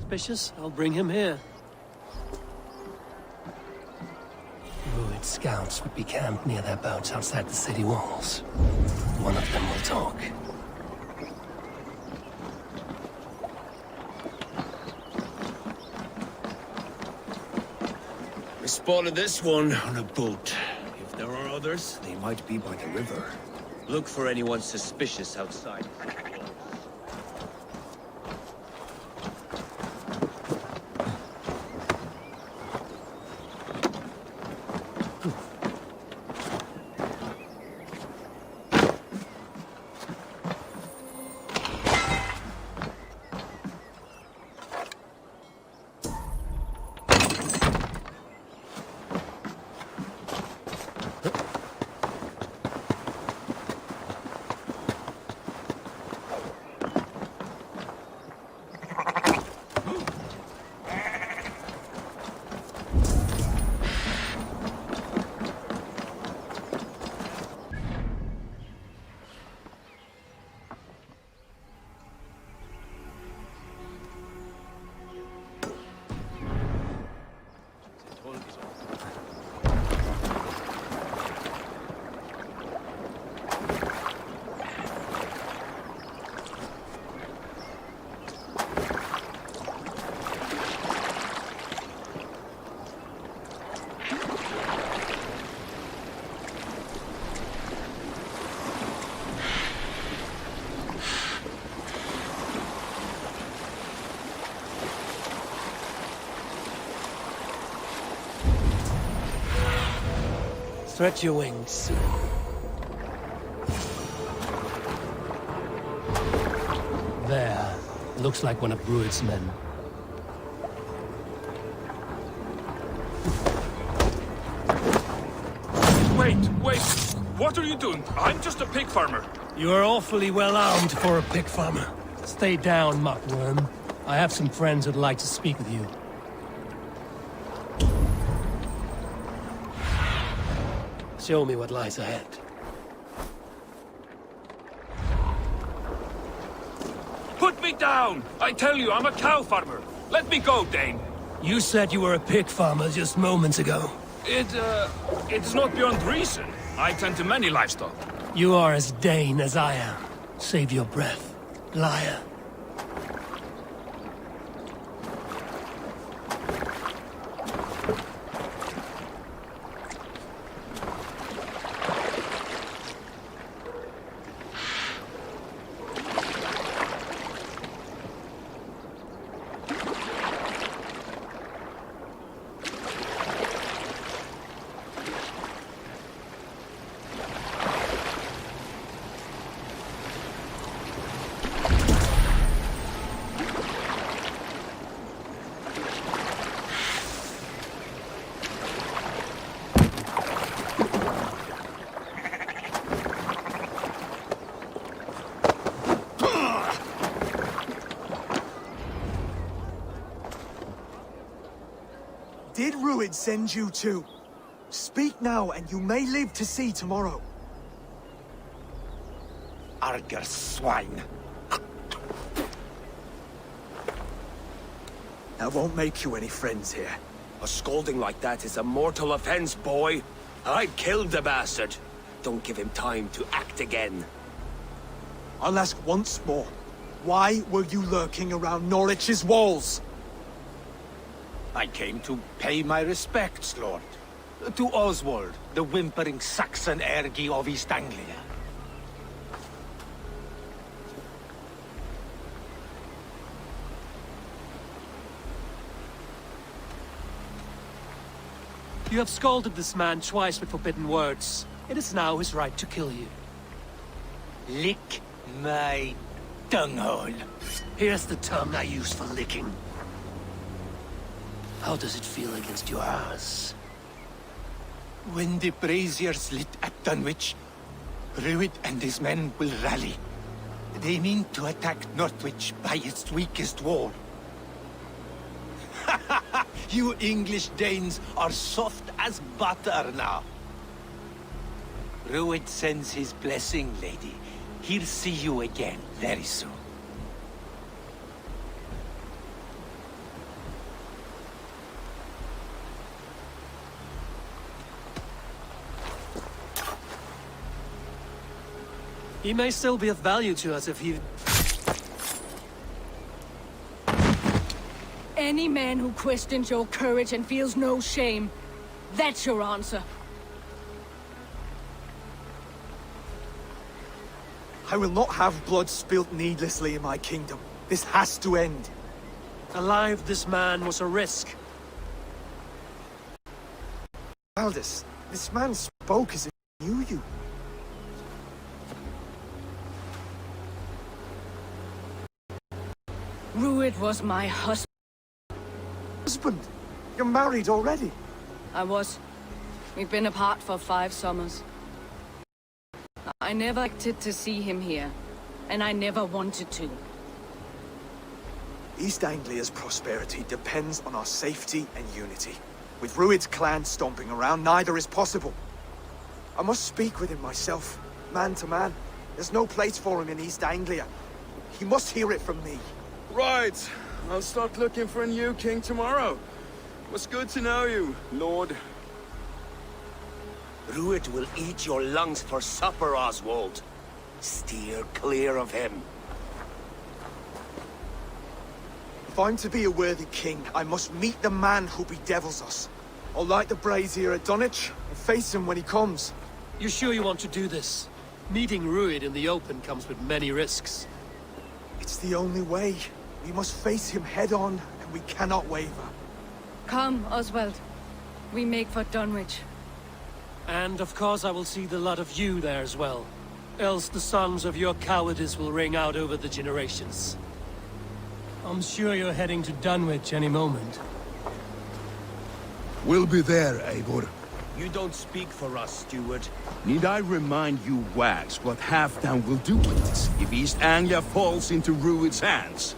suspicious, I'll bring him here. Druid scouts would be camped near their boats outside the city walls. One of them will talk. We spotted this one on a boat. If there are others, they might be by the river. Look for anyone suspicious outside. Stretch your wings. There. Looks like one of Druid's men. Wait! What are you doing? I'm just a pig farmer. You are awfully well armed for a pig farmer. Stay down, muckworm. I have some friends who'd like to speak with you. Show me what lies ahead. Put me down! I tell you, I'm a cow farmer. Let me go, Dane. You said you were a pig farmer just moments ago. It's not beyond reason. I tend to many livestock. You are as Dane as I am. Save your breath, liar. Did Ruin send you too? Speak now, and you may live to see tomorrow. Arger swine. That won't make you any friends here. A scolding like that is a mortal offense, boy. I killed the bastard. Don't give him time to act again. I'll ask once more. Why were you lurking around Norwich's walls? I came to pay my respects, Lord. To Oswald, the whimpering Saxon ergi of East Anglia. You have scolded this man twice with forbidden words. It is now his right to kill you. Lick my dunghole. Here's the tongue I use for licking. How does it feel against your ass? When the braziers lit at Dunwich, Ruid and his men will rally. They mean to attack Northwich by its weakest wall. You English Danes are soft as butter now. Ruid sends his blessing, lady. He'll see you again very soon. He may still be of value to us if he... Any man who questions your courage and feels no shame, that's your answer. I will not have blood spilt needlessly in my kingdom. This has to end. Alive, this man was a risk. Aldous, this man spoke as if he knew you. Rued was my husband. Husband, you're married already. I was. We've been apart for 5 summers. I never expected to see him here, and I never wanted to. East Anglia's prosperity depends on our safety and unity. With Rued's clan stomping around, neither is possible. I must speak with him myself, man to man. There's no place for him in East Anglia. He must hear it from me. Right. I'll start looking for a new king tomorrow. It was good to know you, Lord. Rued will eat your lungs for supper, Oswald. Steer clear of him. If I'm to be a worthy king, I must meet the man who bedevils us. I'll light the brazier at Dunwich and face him when he comes. You sure you want to do this? Meeting Rued in the open comes with many risks. It's the only way. We must face him head on, and we cannot waver. Come, Oswald. We make for Dunwich. And of course I will see the lot of you there as well. Else the songs of your cowardice will ring out over the generations. I'm sure you're heading to Dunwich any moment. We'll be there, Eivor. You don't speak for us, steward. Need I remind you, Wags, what Halfdan will do with us if East Anglia falls into Rued's hands?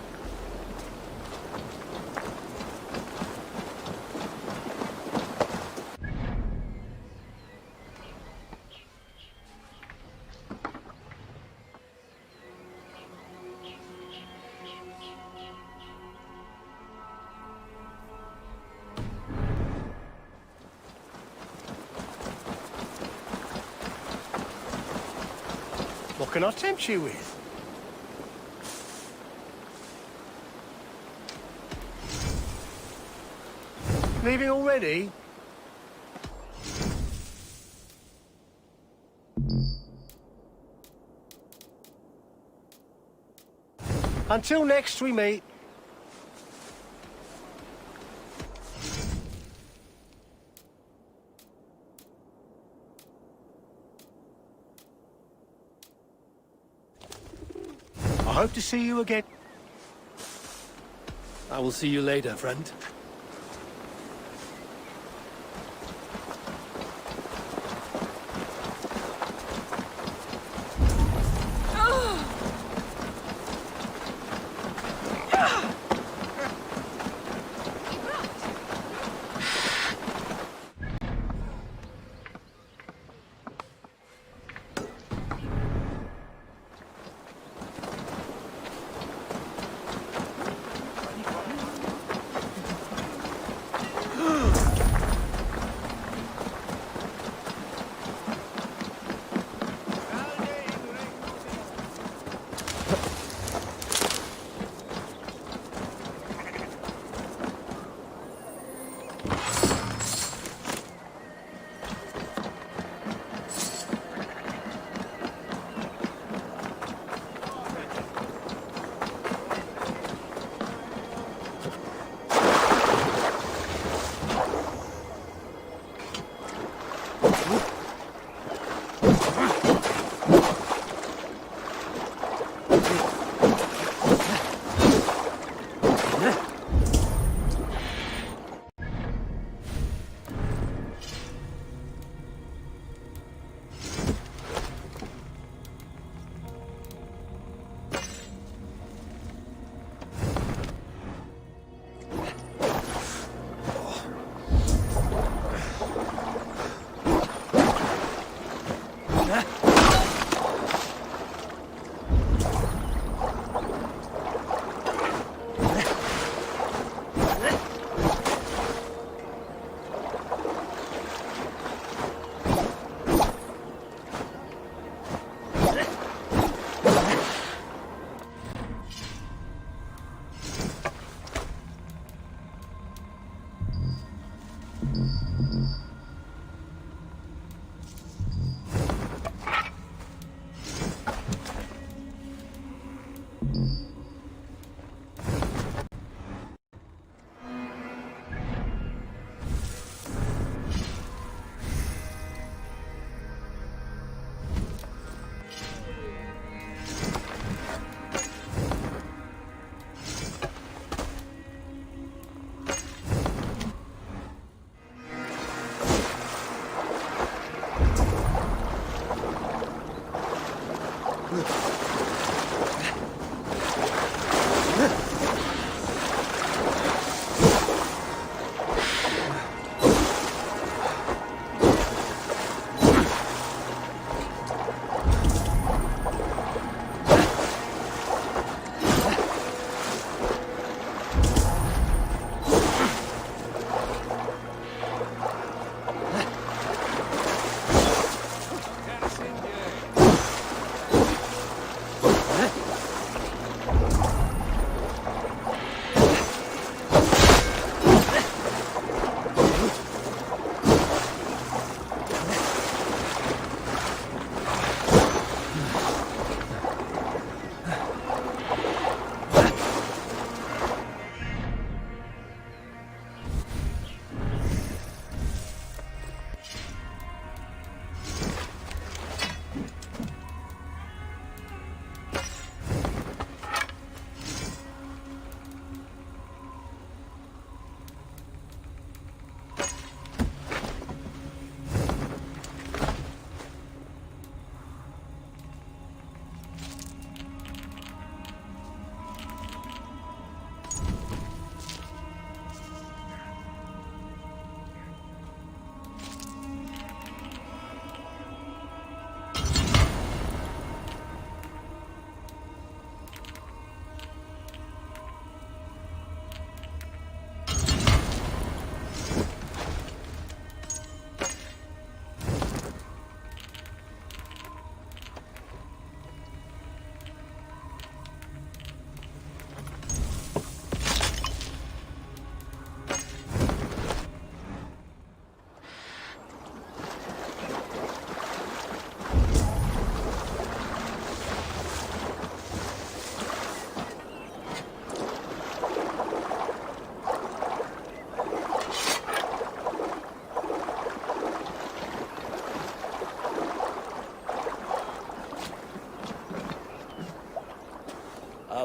What can I tempt you with? Leaving already? Until next we meet. I hope to see you again. I will see you later, friend.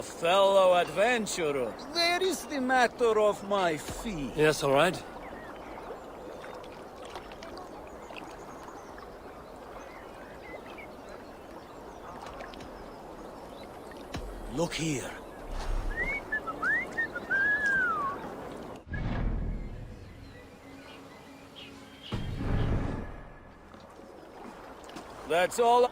fellow adventurer. Where is the matter of my fee? Yes, all right. Look here. That's all.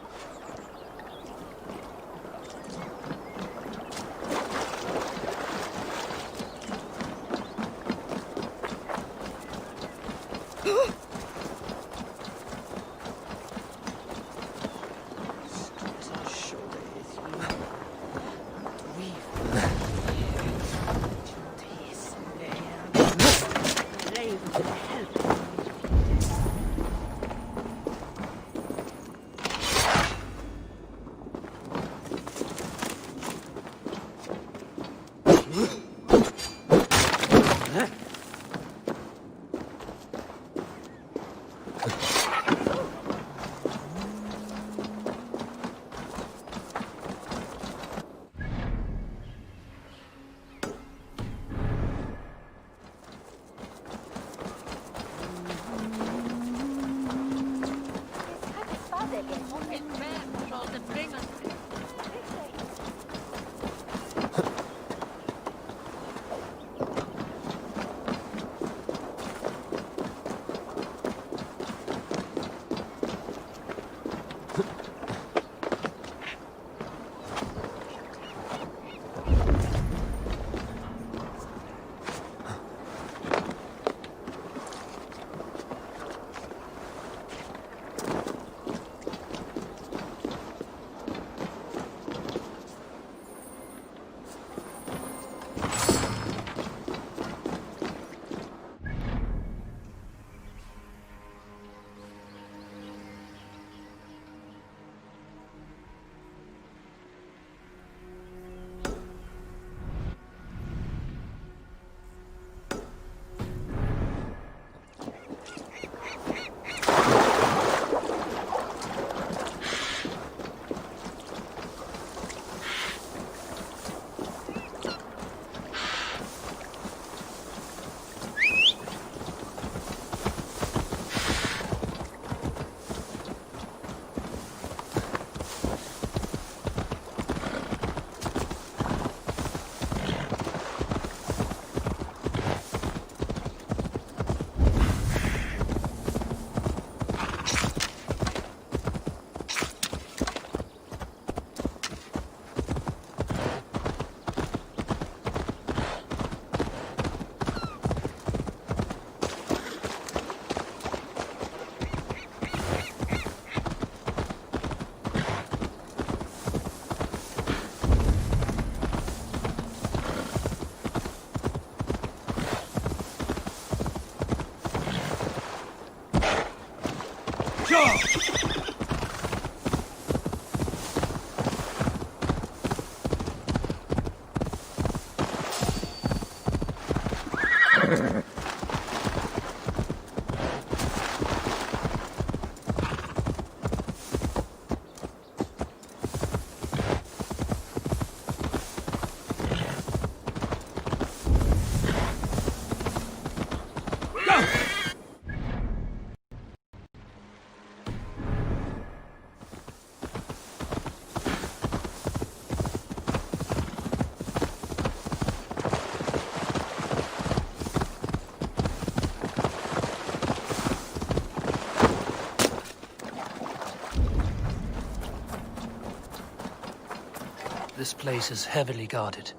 This place is heavily guarded.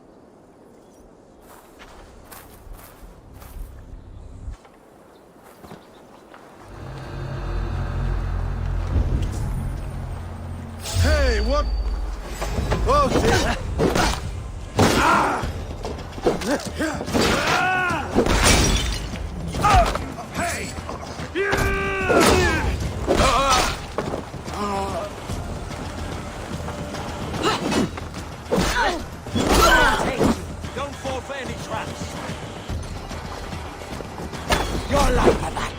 Hey, what? Oh, dear. Don't fall for any traps. You're like that.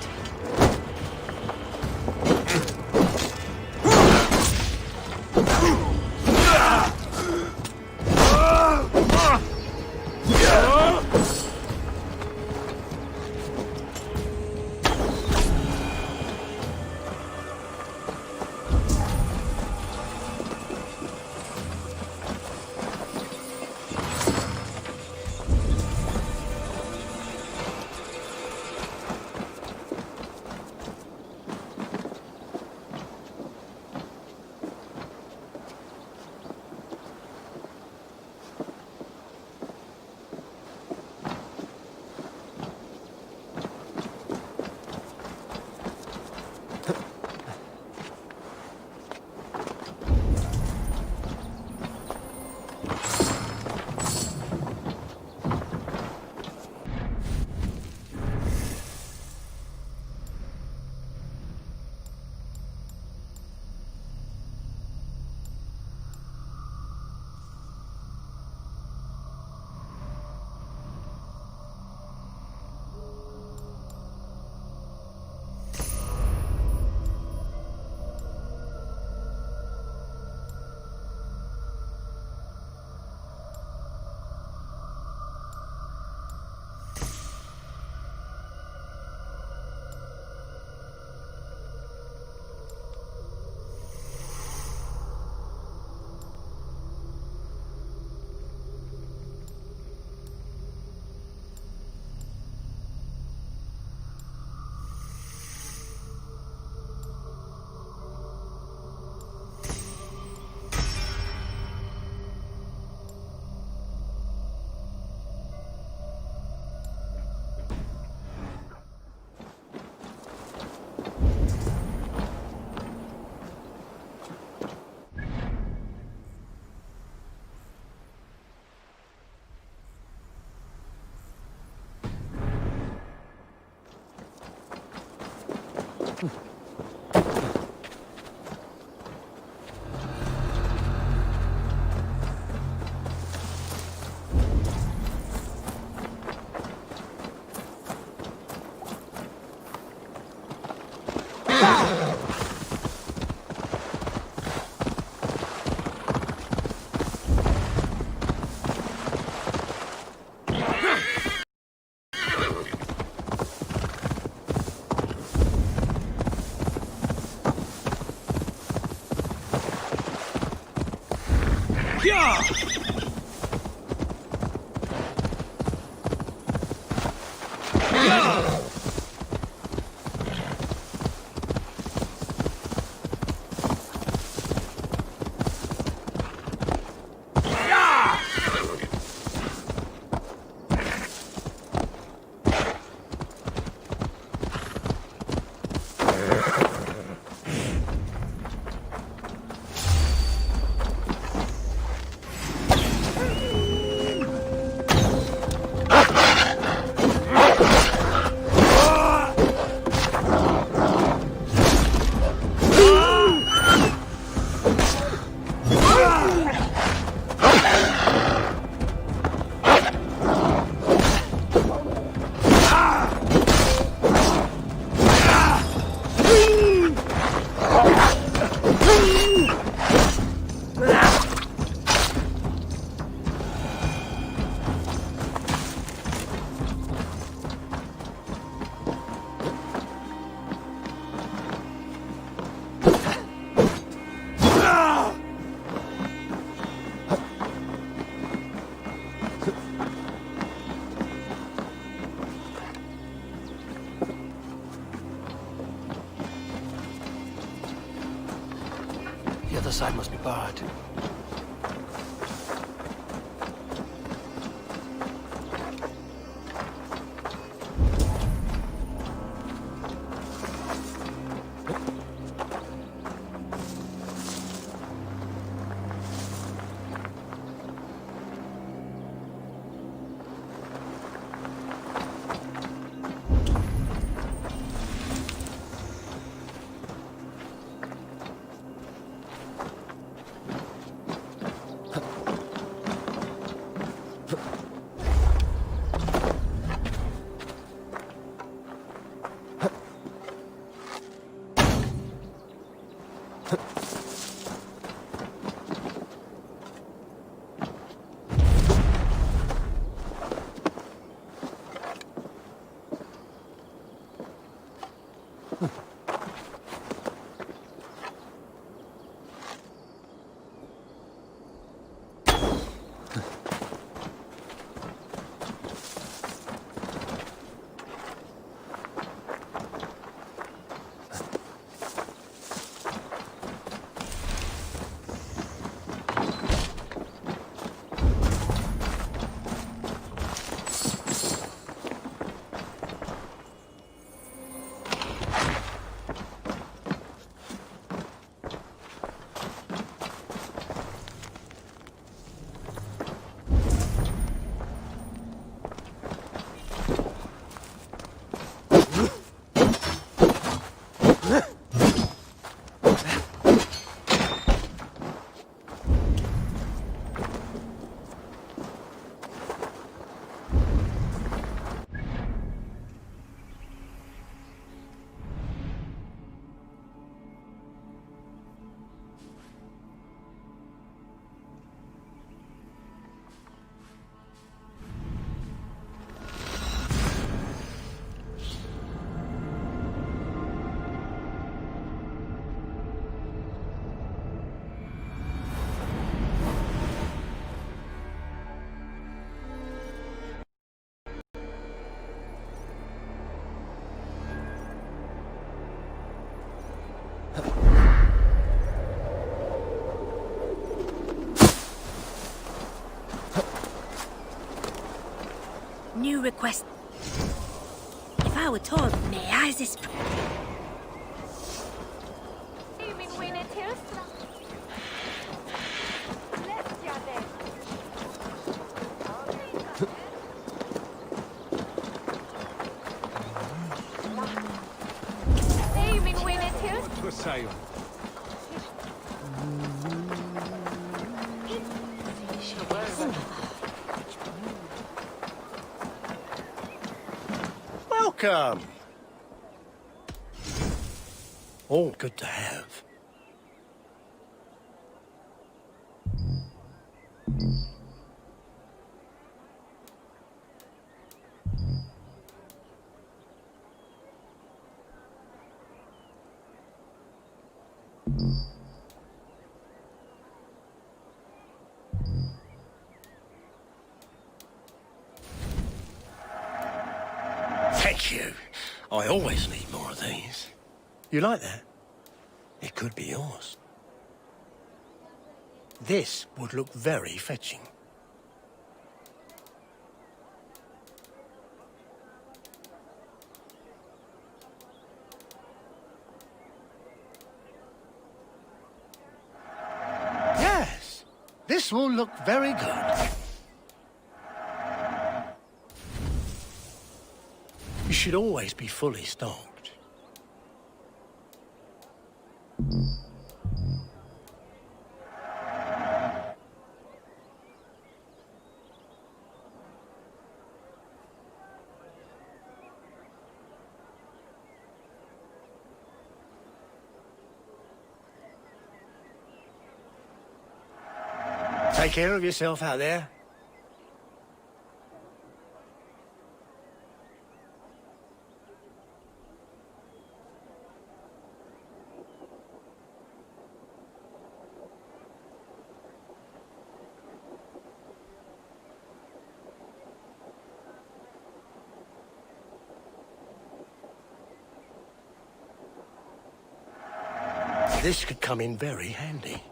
The other side must be barred. New request. If I were told, may I this... sa'yo. Welcome. All good to have. Thank you. I always need more of these. You like that? It could be yours. This would look very fetching. Yes, this will look very good. You should always be fully stocked. Take care of yourself out there. This could come in very handy.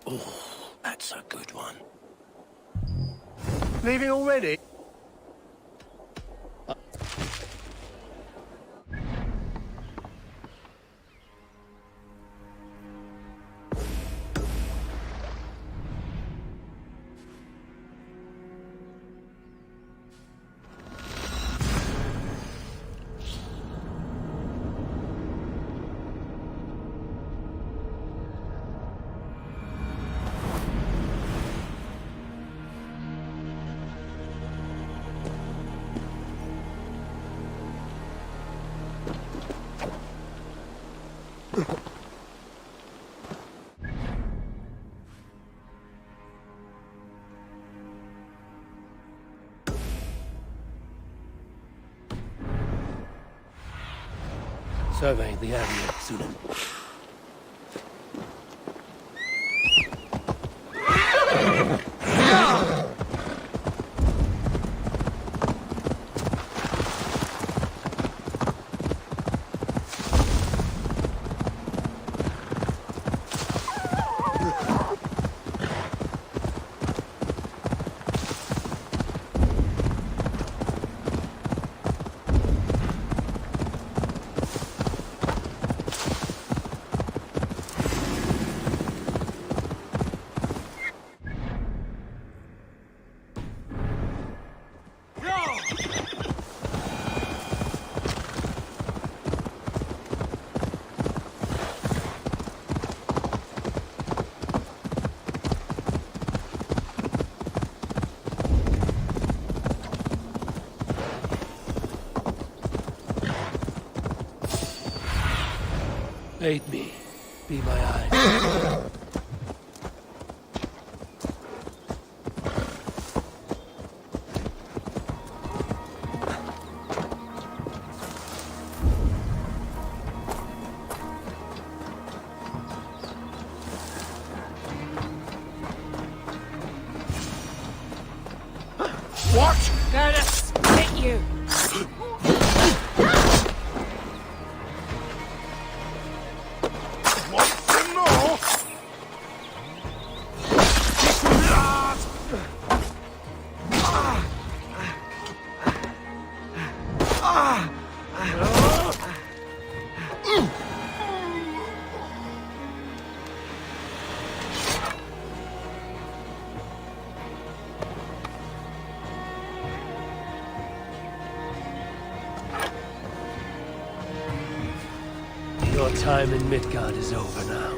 Oh, that's a good one. Leaving already? Survey the area soon. Aid me. Be my eye. What? Gonna split you. Your time in Midgard is over now.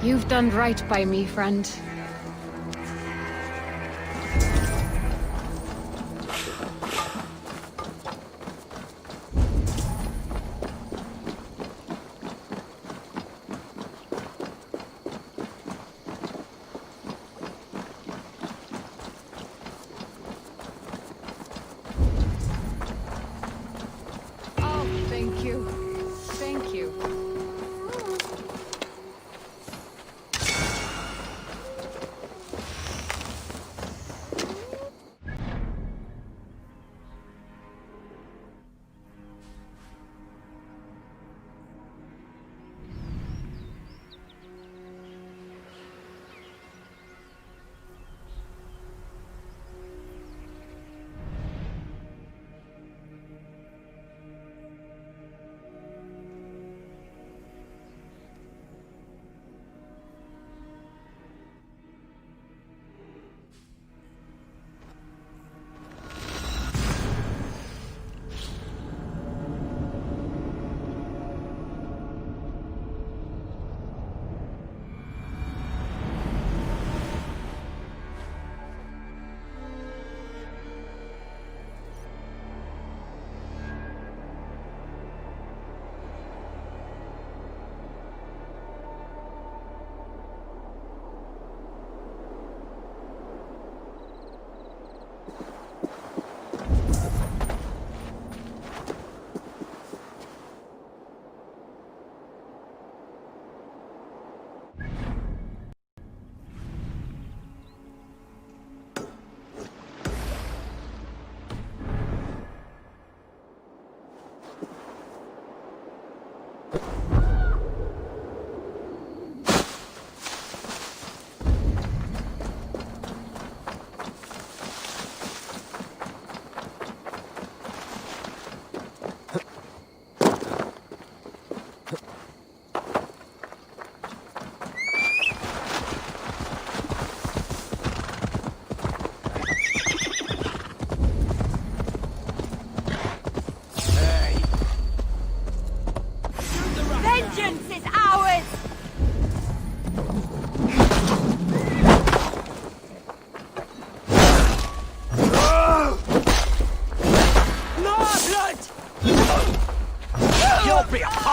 You've done right by me, friend. Oh, thank you. Thank you.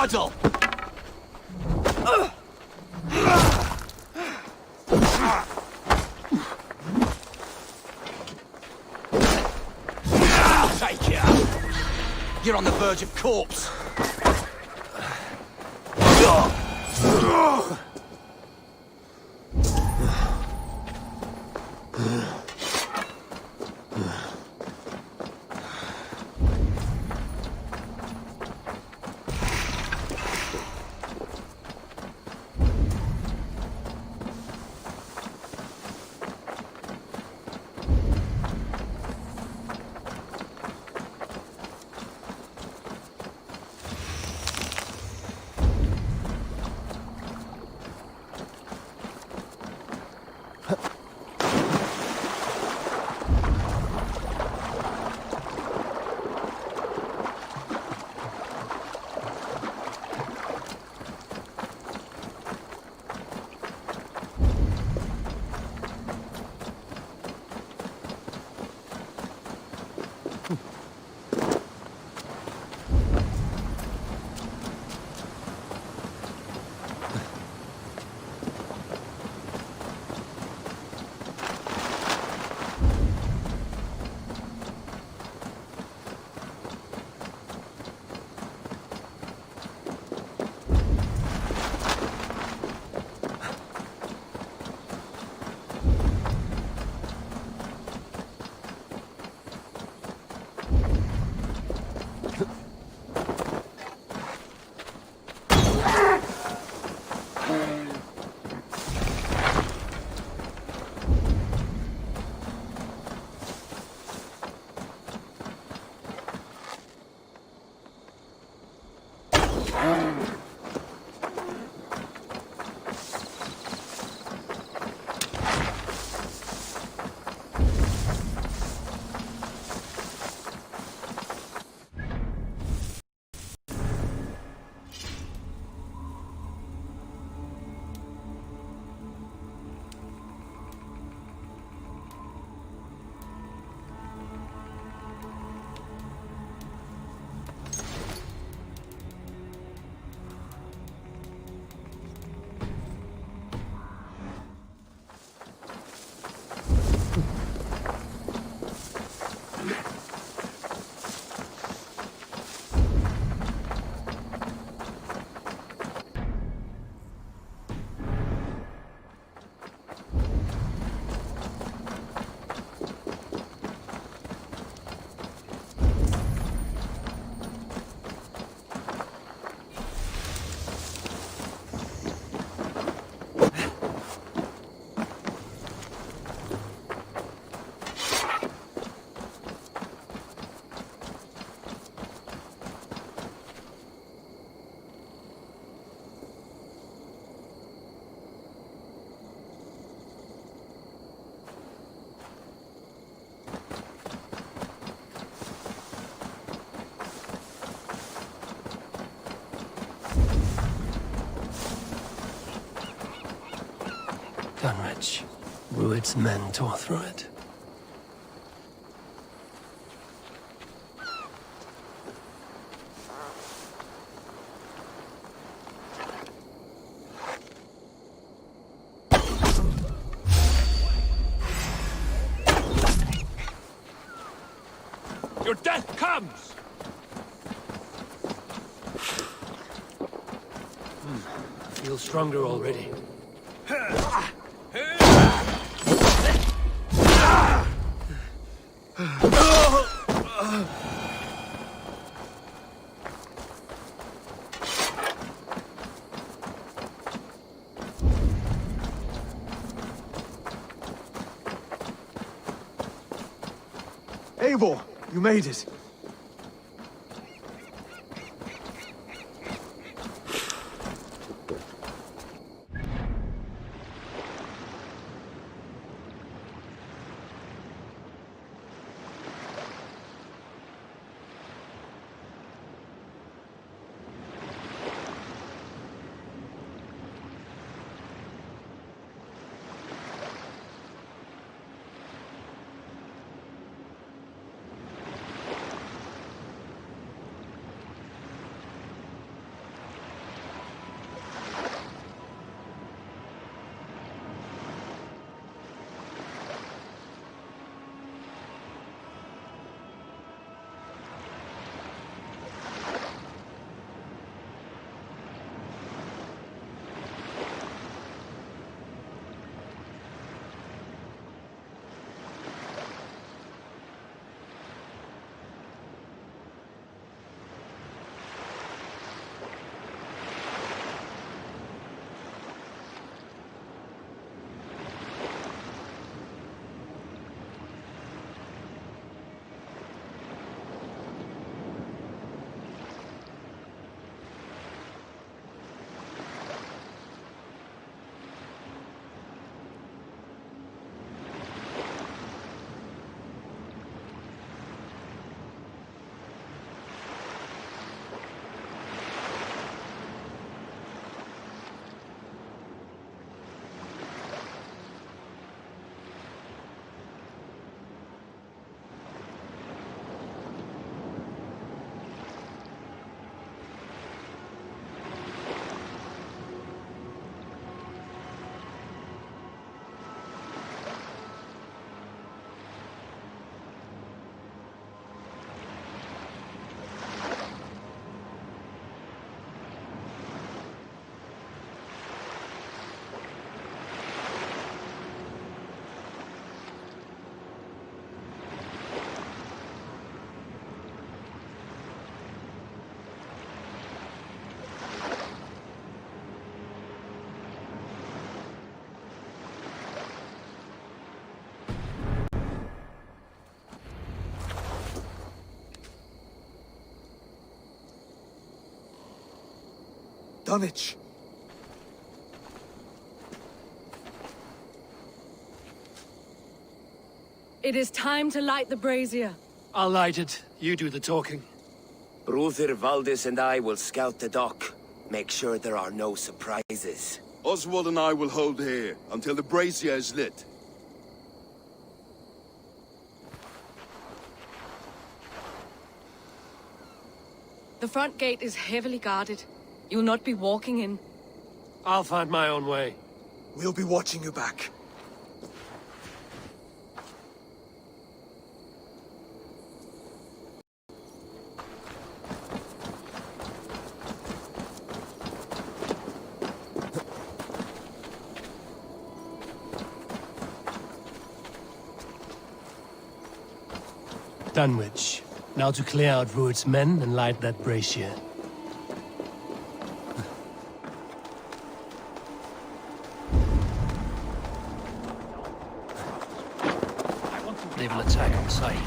Puddle! Take it! You're on the verge of corpse! Dunwich. Rued's men tore through it. Your death comes! I feel stronger already. Eivor, you made it. Dunwich. It is time to light the brazier. I'll light it. You do the talking. Brother Valdis and I will scout the dock. Make sure there are no surprises. Oswald and I will hold here until the brazier is lit. The front gate is heavily guarded. You'll not be walking in. I'll find my own way. We'll be watching you back. Dunwich. Now to clear out Rued's men and light that brazier. They will attack on sight.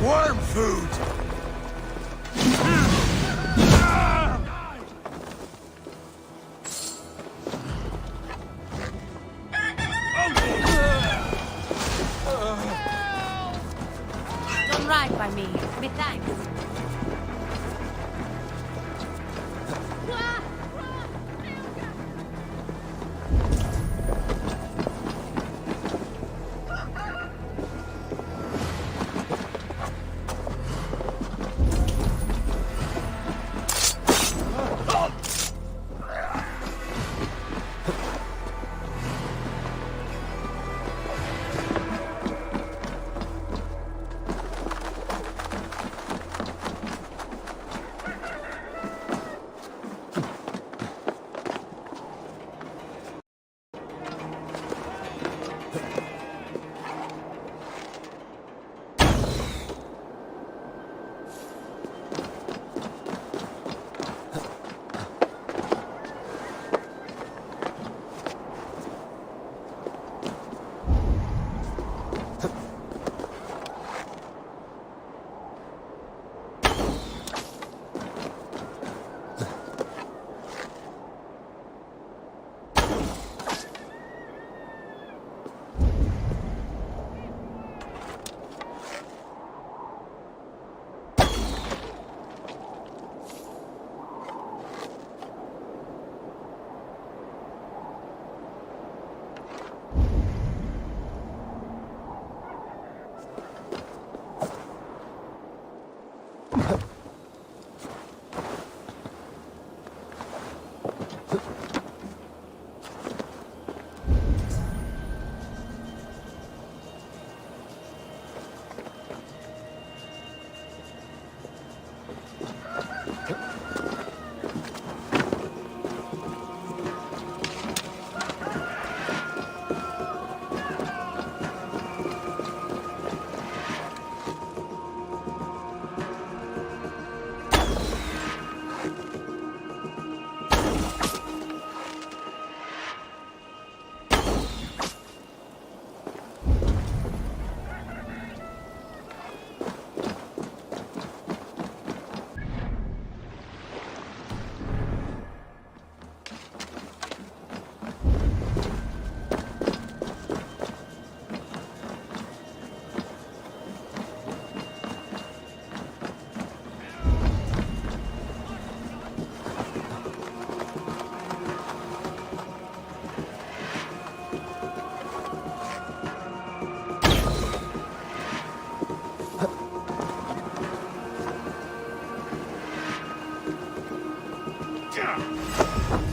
Worm food! Done right by me. Me thanks.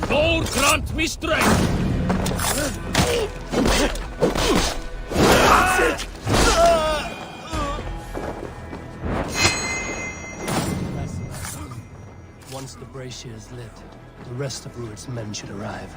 Lord grant me strength! Once the brazier is lit, the rest of Rued's men should arrive.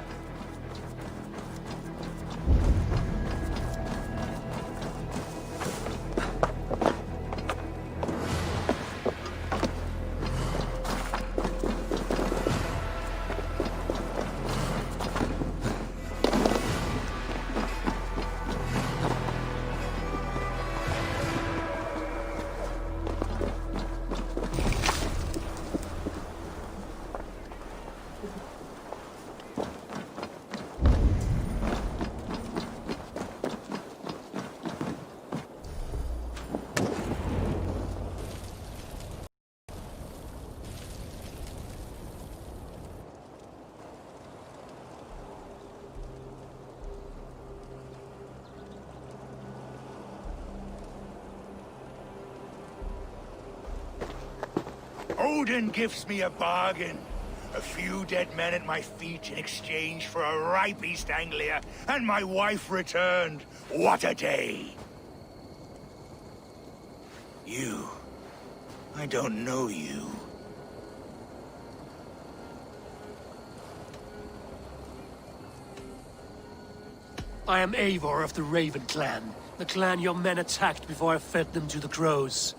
Odin gives me a bargain. A few dead men at my feet in exchange for a ripe East Anglia, and my wife returned. What a day! You. I don't know you. I am Eivor of the Raven clan. The clan your men attacked before I fed them to the crows.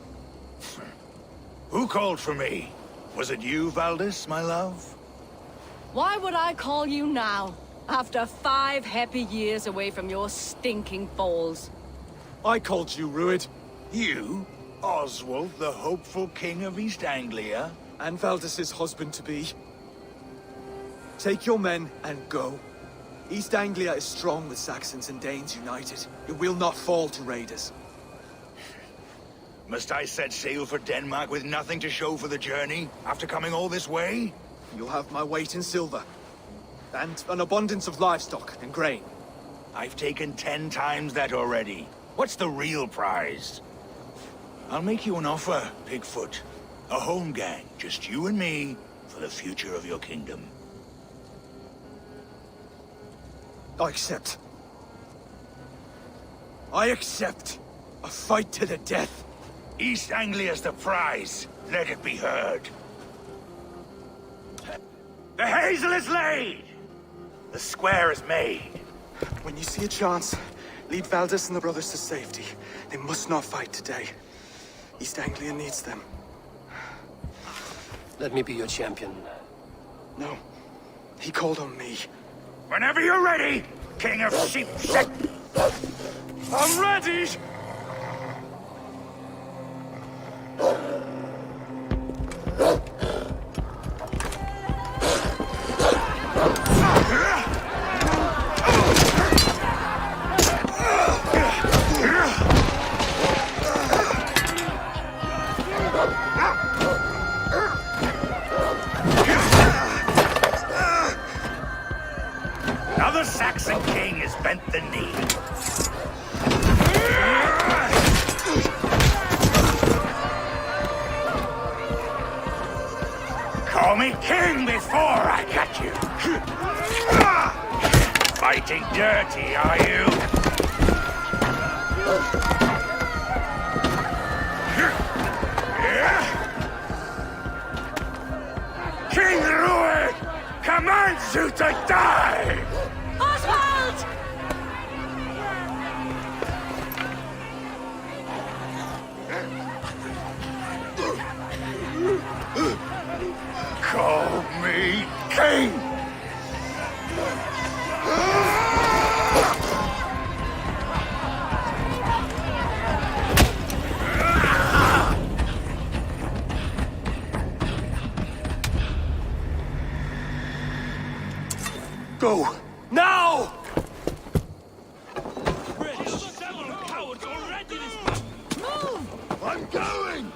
Who called for me? Was it you, Valdis, my love? Why would I call you now, after 5 happy years away from your stinking falls? I called you, Rued. You? Oswald, the hopeful king of East Anglia? And Valdis's husband-to-be. Take your men and go. East Anglia is strong with Saxons and Danes united. It will not fall to raiders. Must I set sail for Denmark with nothing to show for the journey, after coming all this way? You'll have my weight in silver. And an abundance of livestock and grain. I've taken 10 times that already. What's the real prize? I'll make you an offer, Pigfoot. A home gang, just you and me, for the future of your kingdom. I accept. I accept. A fight to the death. East Anglia's the prize. Let it be heard. The hazel is laid! The square is made. When you see a chance, lead Valdis and the brothers to safety. They must not fight today. East Anglia needs them. Let me be your champion. No. He called on me. Whenever you're ready, King of Sheep. I'm ready! Another Saxon king has bent the knee. Call me king before I got you. Fighting dirty, are you? King Rued commands you to die! Oswald! Call me king! Go! Now! I'm going!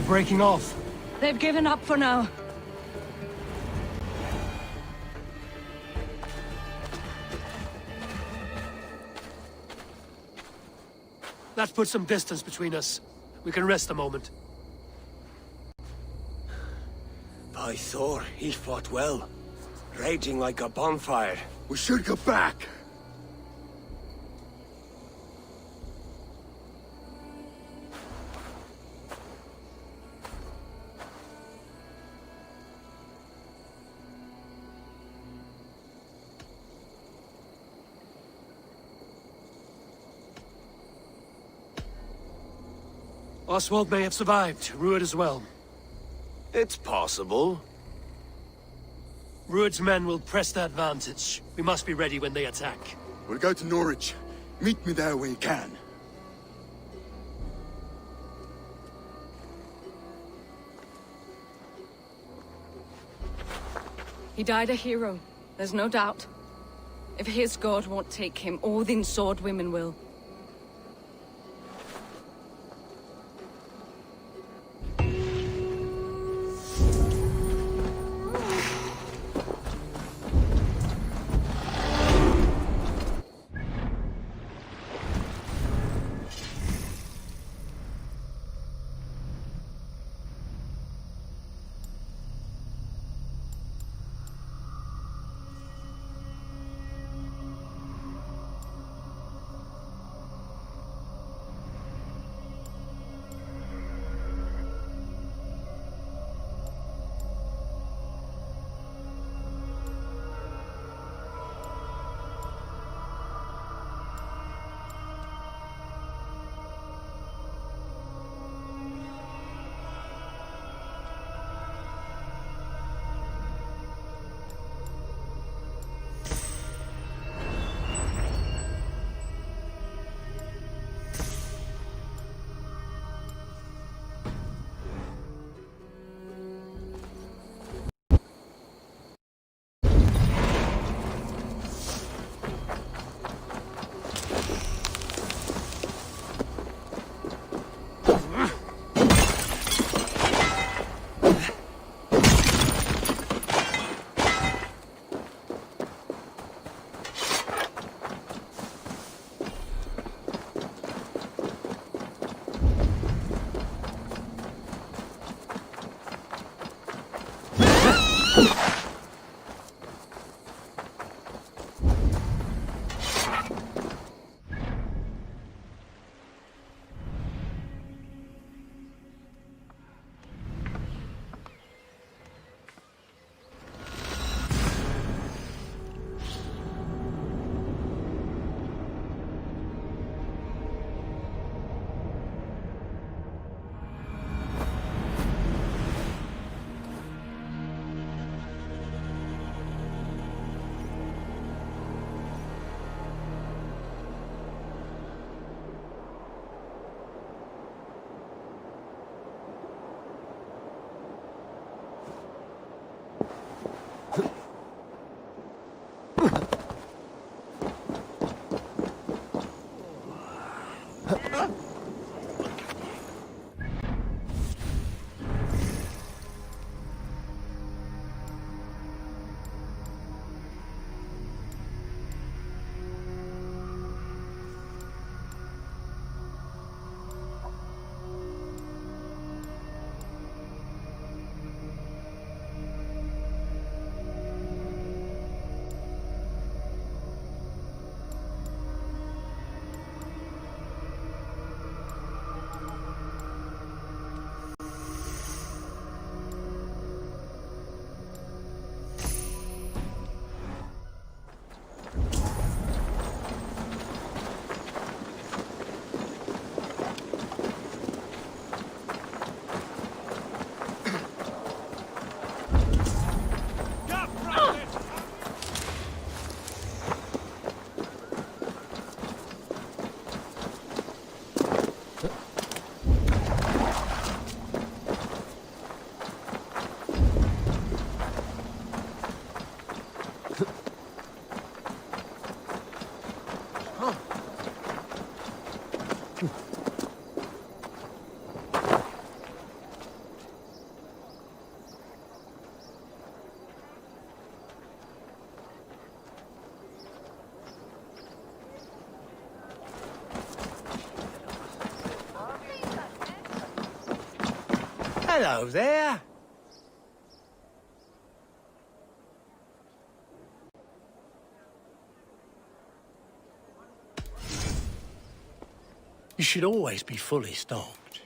They're breaking off. They've given up for now. That puts some distance between us. We can rest a moment. By Thor, he fought well. Raging like a bonfire. We should go back. Oswald may have survived, Rued as well. It's possible. Rued's men will press the advantage. We must be ready when they attack. We'll go to Norwich. Meet me there when you can. He died a hero, there's no doubt. If his god won't take him, Odin's sword women will. Hello there. You should always be fully stocked.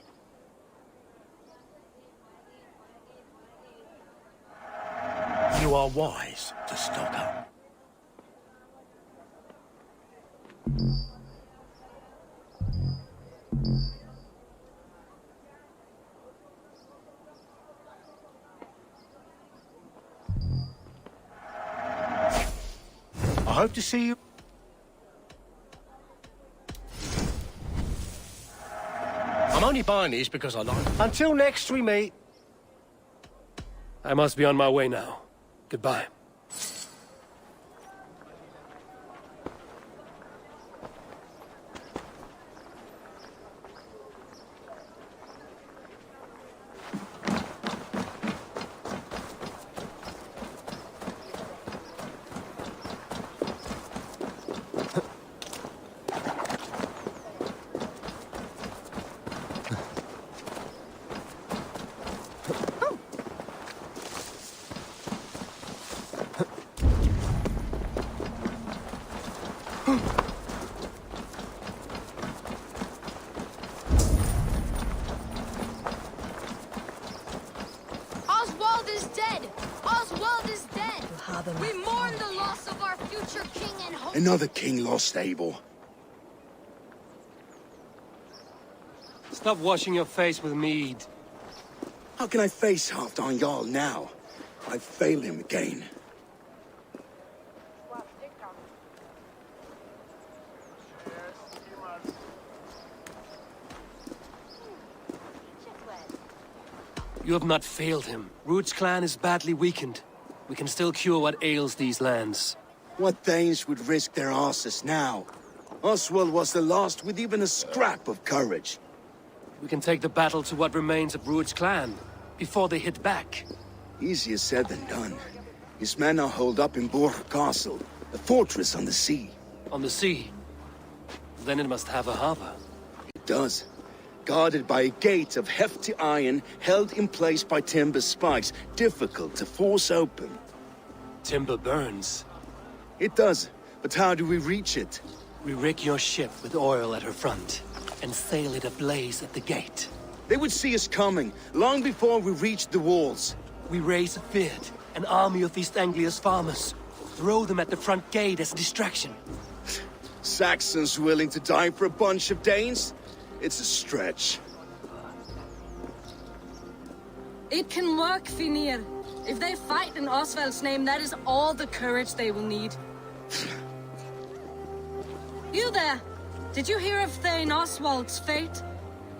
You are wise to stock up. I hope to see you. I'm only buying these because I like them. Until next we meet. I must be on my way now. Goodbye. Oswald is dead! Oswald is dead! We mourn the loss of our future king and hope. Another king lost, Abel. Stop washing your face with mead. How can I face Halfdan Jarl now? I failed him again. You have not failed him. Ruud's clan is badly weakened. We can still cure what ails these lands. What Danes would risk their asses now? Oswald was the last with even a scrap of courage. We can take the battle to what remains of Ruud's clan, before they hit back. Easier said than done. His men are holed up in Borg Castle, a fortress on the sea. On the sea? Then it must have a harbor. It does. Guarded by a gate of hefty iron, held in place by timber spikes, difficult to force open. Timber burns. It does, but how do we reach it? We rig your ship with oil at her front, and sail it ablaze at the gate. They would see us coming, long before we reached the walls. We raise a Fyrd, an army of East Anglia's farmers. Throw them at the front gate as a distraction. Saxons willing to die for a bunch of Danes? It's a stretch. It can work, Finir. If they fight in Oswald's name, that is all the courage they will need. You there! Did you hear of Teghn Oswald's fate?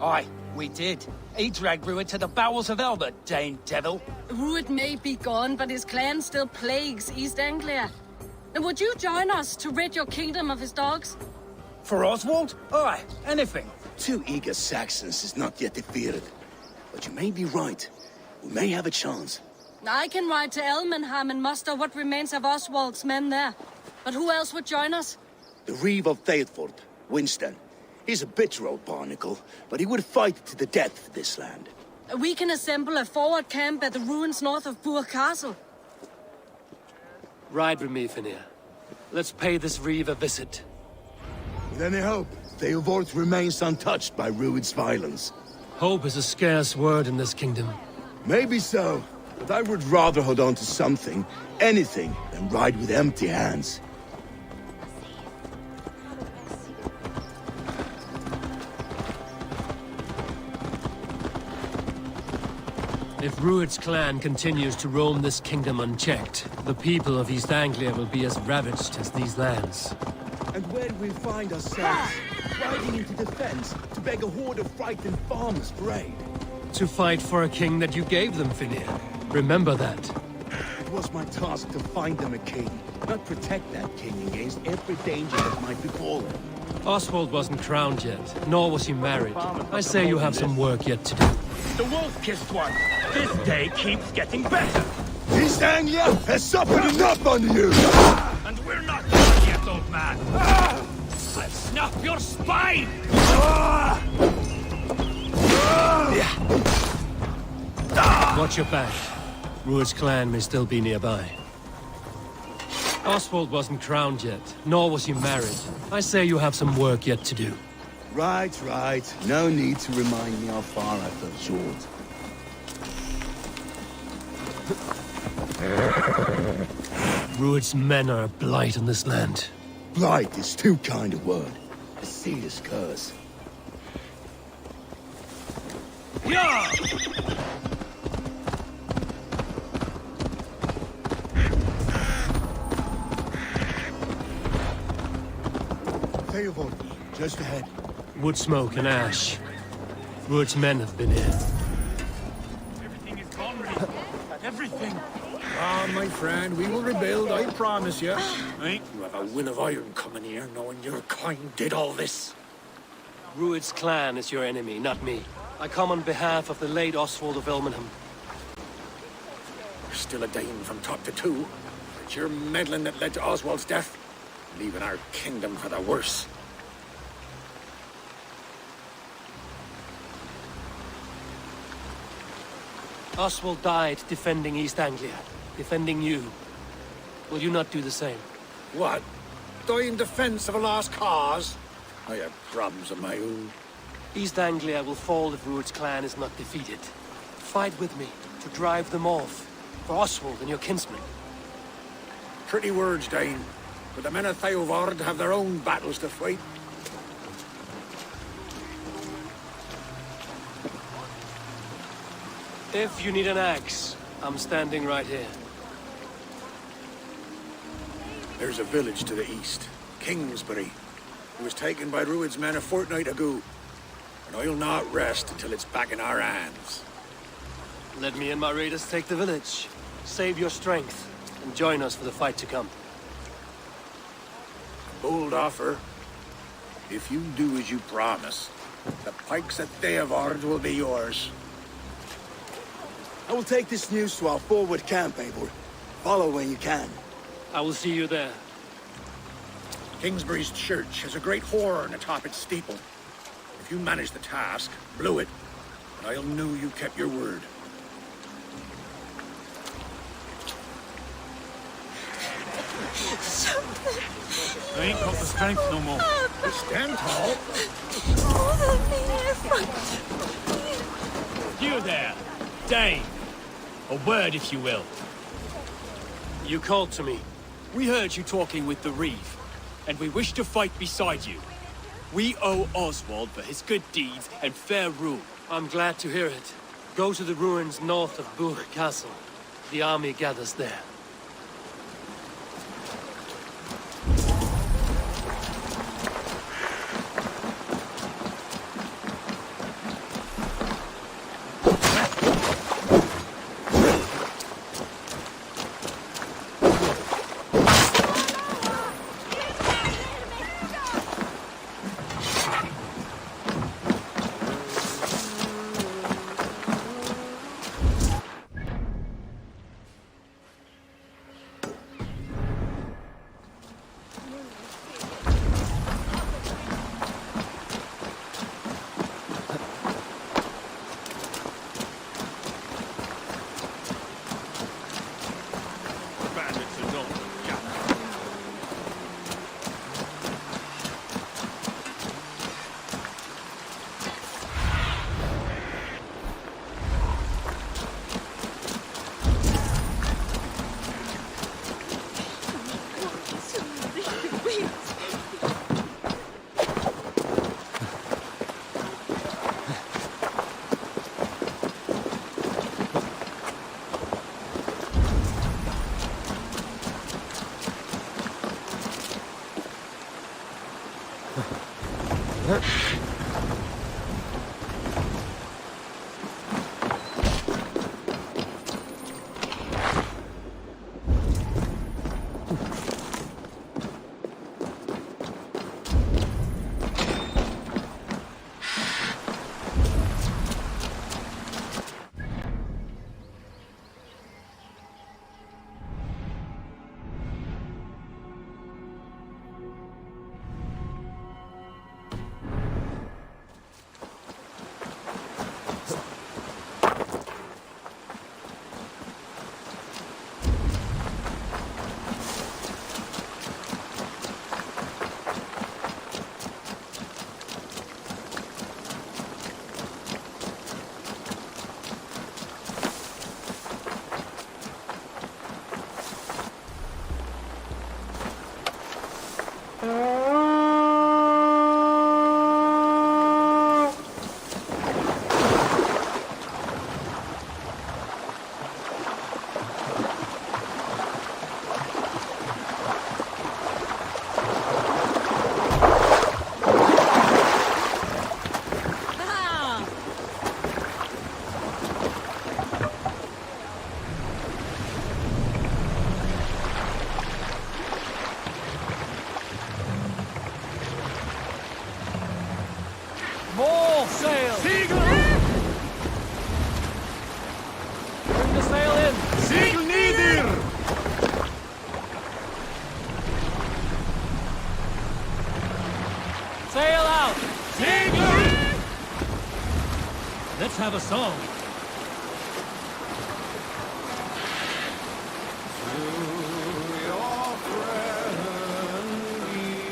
Aye, we did. He dragged Ruud to the bowels of hell, the Dane devil. Ruud may be gone, but his clan still plagues East Anglia. And would you join us to rid your kingdom of his dogs? For Oswald? Aye, anything. 2 eager Saxons is not yet defeated. But you may be right. We may have a chance. I can ride to Elmenham and muster what remains of Oswald's men there. But who else would join us? The Reeve of Thetford, Winston. He's a bitter old barnacle, but he would fight to the death for this land. We can assemble a forward camp at the ruins north of Burg Castle. Ride with me, Finir. Let's pay this Reeve a visit. With any hope, Thetford remains untouched by Ruud's violence. Hope is a scarce word in this kingdom. Maybe so, but I would rather hold on to something, anything, than ride with empty hands. If Ruud's clan continues to roam this kingdom unchecked, the people of East Anglia will be as ravaged as these lands. And where do we find ourselves? Riding into defense to beg a horde of frightened farmers for aid. To fight for a king that you gave them, Finir. Remember that. It was my task to find them a king, not protect that king against every danger that might befall him. Oswald wasn't crowned yet, nor was he married. I say you have some work yet to do. The wolf-kissed one. This day keeps getting better. East Anglia has suffered enough under you! And we're not done yet, old man. I'll snap your spine! Watch your back. Rued's clan may still be nearby. Oswald wasn't crowned yet, nor was he married. I say you have some work yet to do. Right, right. No need to remind me how far I fell short. Rued's men are a blight on this land. Blight is too kind a word. A serious curse. Yeah! Theobald, just ahead. Wood smoke and ash. Rued's men have been here. Everything is gone, everything. Ah, my friend, we will rebuild, I promise you. Right? You have a will of iron coming here, knowing your kind did all this. Rued's clan is your enemy, not me. I come on behalf of the late Oswald of Ilmenham. You're still a Dane from top to two. It's your meddling that led to Oswald's death, leaving our kingdom for the worse. Oswald died defending East Anglia, defending you. Will you not do the same? What? Die in defense of a lost cause? I have problems of my own. East Anglia will fall if Rued's clan is not defeated. Fight with me to drive them off, for Oswald and your kinsmen. Pretty words, Dane. But the men of Theovard have their own battles to fight. If you need an axe, I'm standing right here. There's a village to the east, Kingsbury. It was taken by Rued's men a fortnight ago. And I'll not rest until it's back in our hands. Let me and my raiders take the village. Save your strength, and join us for the fight to come. Bold offer. If you do as you promise, the pikes at Theovard will be yours. I will take this news to our forward camp, Eivor. Follow when you can. I will see you there. Kingsbury's church has a great horn atop its steeple. If you manage the task, blow it, and I'll know you kept your word. I ain't got the strength no more. Stand tall. You there, Dane. A word, if you will. You called to me. We heard you talking with the Reeve, and we wish to fight beside you. We owe Oswald for his good deeds and fair rule. I'm glad to hear it. Go to the ruins north of Burg Castle. The army gathers there. have a song.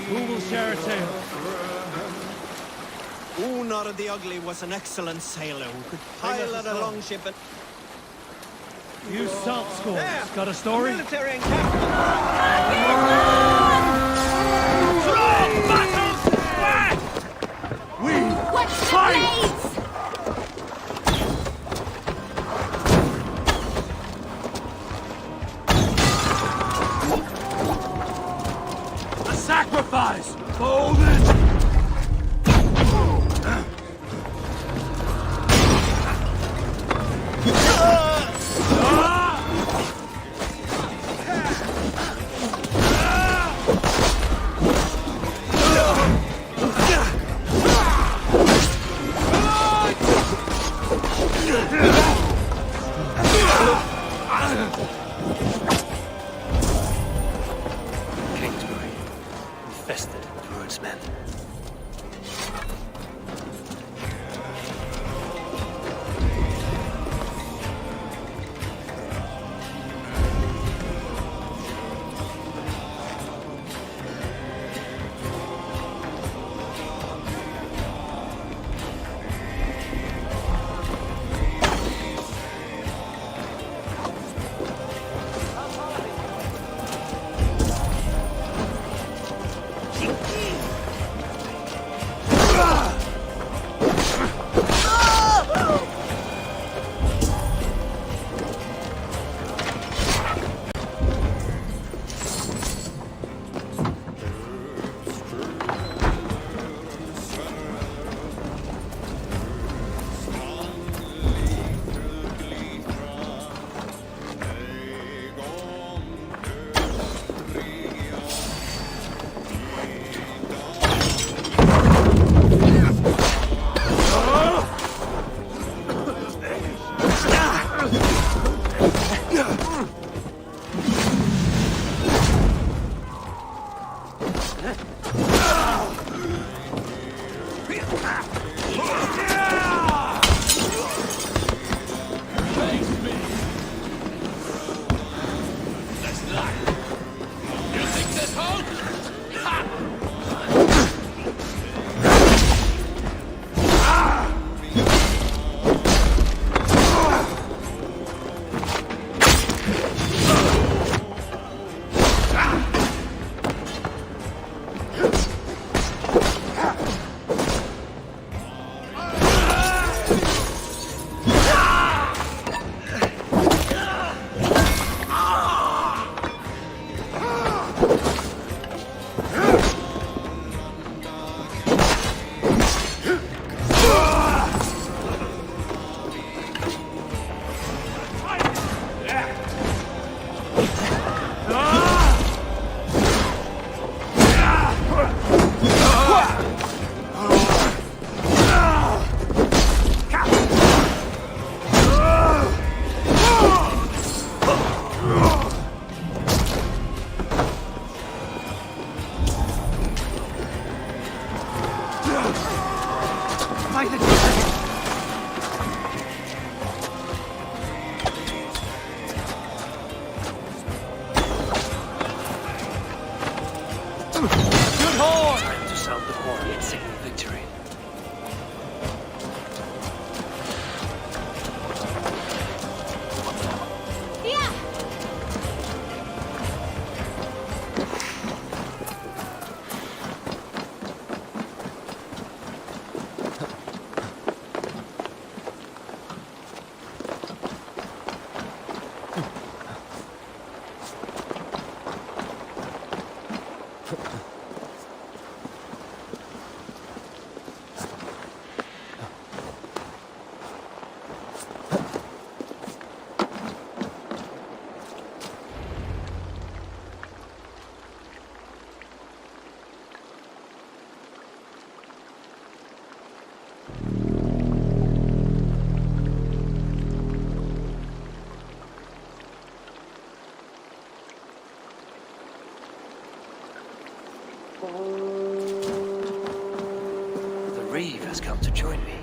Who will share a tale? Unar the Ugly was an excellent sailor who could pilot a longship and... You salt scores. Got a story? Military encampment! Strong battles back! We fight! A sacrifice! Folded! The Reeve has come to join me.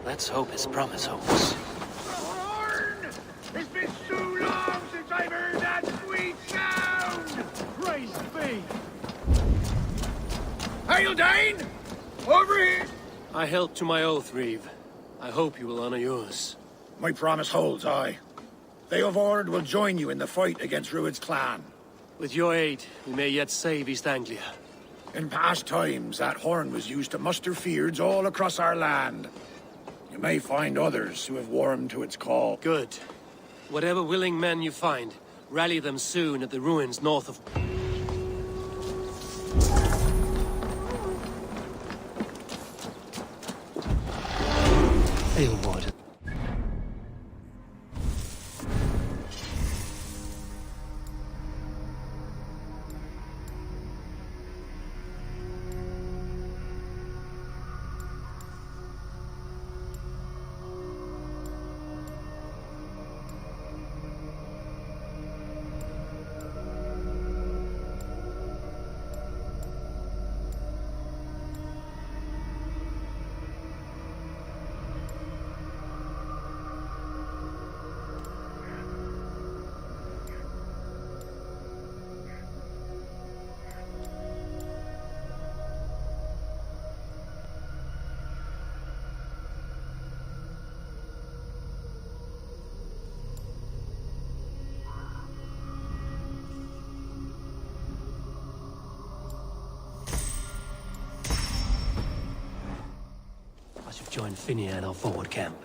Let's hope his promise holds. Horn! It's been too long since I've heard that sweet sound! Praise be! Hail, Dane! Over here! I held to my oath, Reeve. I hope you will honor yours. My promise holds, aye. Theodord will join you in the fight against Rued's clan. With your aid, we may yet save East Anglia. In past times, that horn was used to muster fyrds all across our land. You may find others who have warmed to its call. Good. Whatever willing men you find, rally them soon at the ruins north of... Theodord. I should join Finia at our forward camp.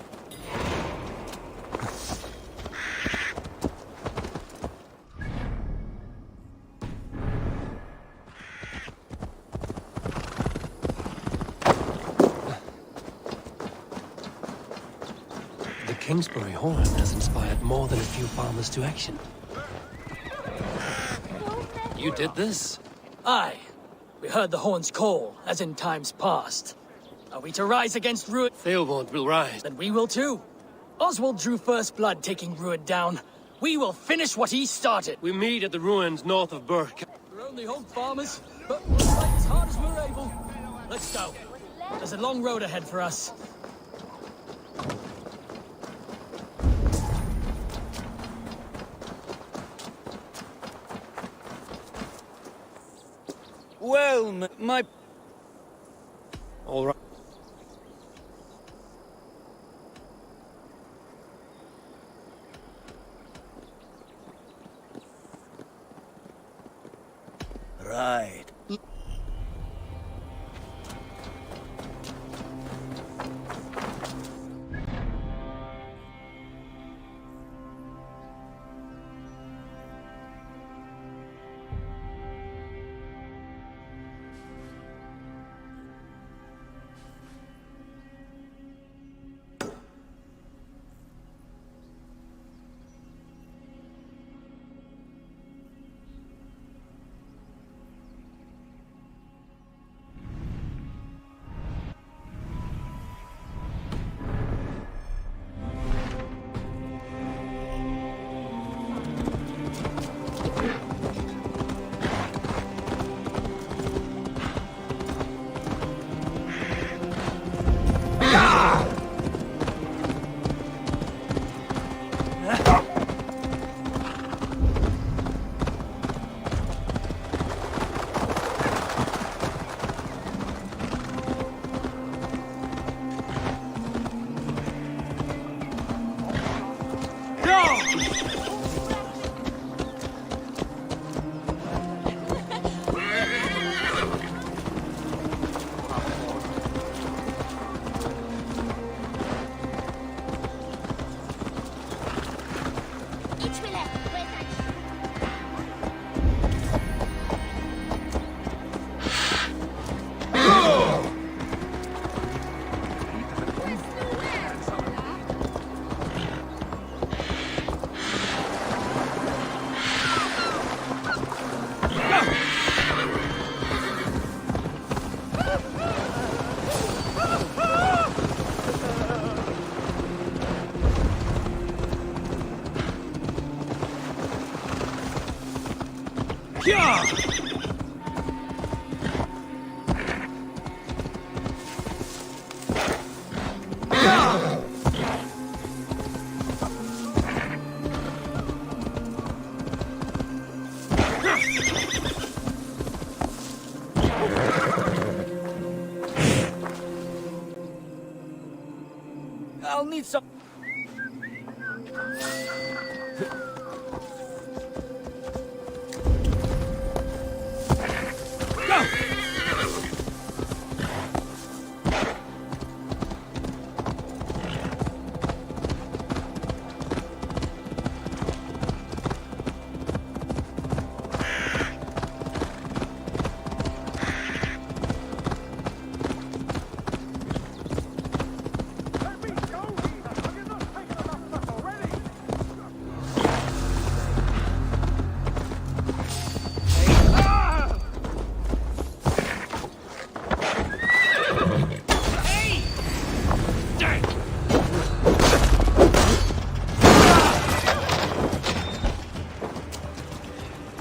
The Kingsbury horn has inspired more than a few farmers to action. You did this? Aye. We heard the horn's call, as in times past. Are we to rise against Rued? Theobald will rise. Then we will too. Oswald drew first blood taking Rued down. We will finish what he started. We meet at the ruins north of Burke. We're only home farmers, but we'll fight as hard as we're able. Let's go. There's a long road ahead for us. Well, my... All right. Right.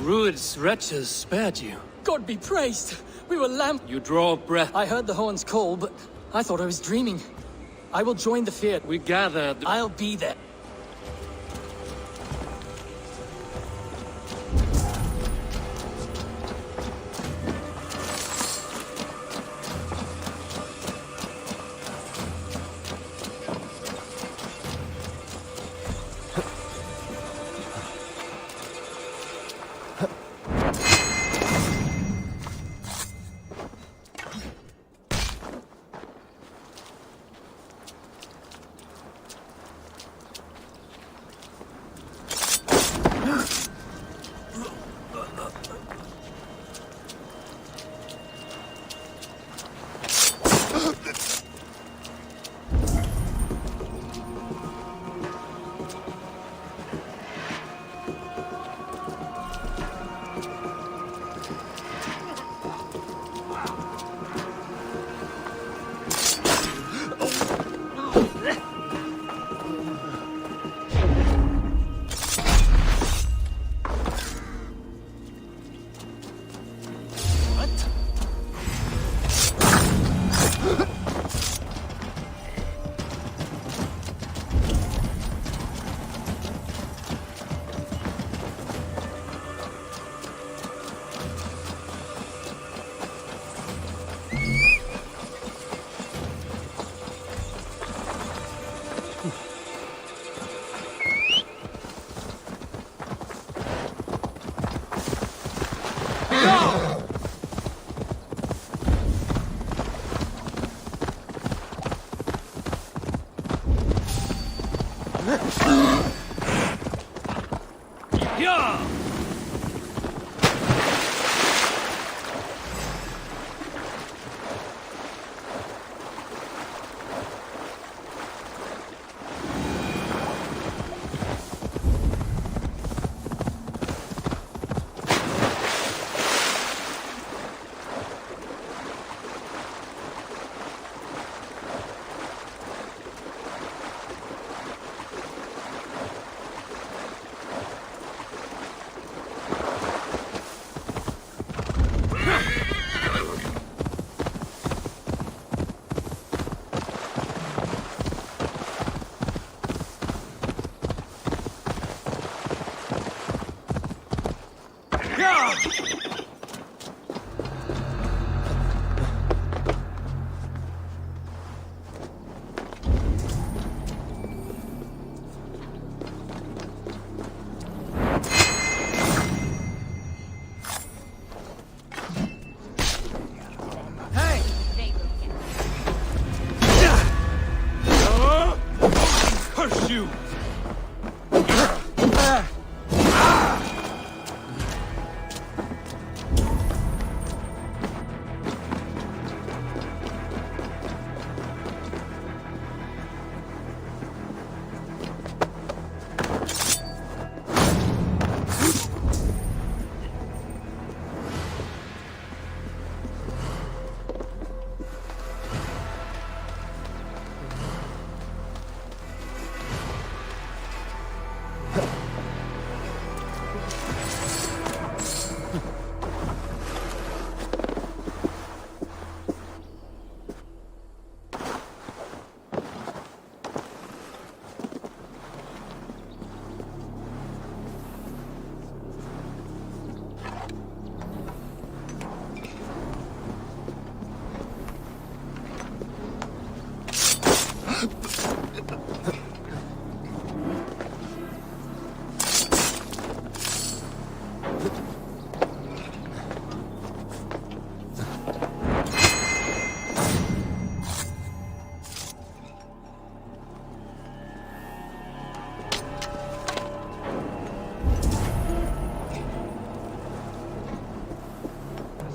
Rued's wretches spared you. God be praised! We were lamb. You draw breath. I heard the horns call, but I thought I was dreaming. I will join the fear. We gathered. I'll be there.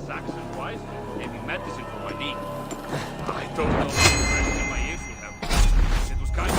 Saxon wise, gave me medicine for my knee. I don't know if the rest in my ears would have. It was kind of...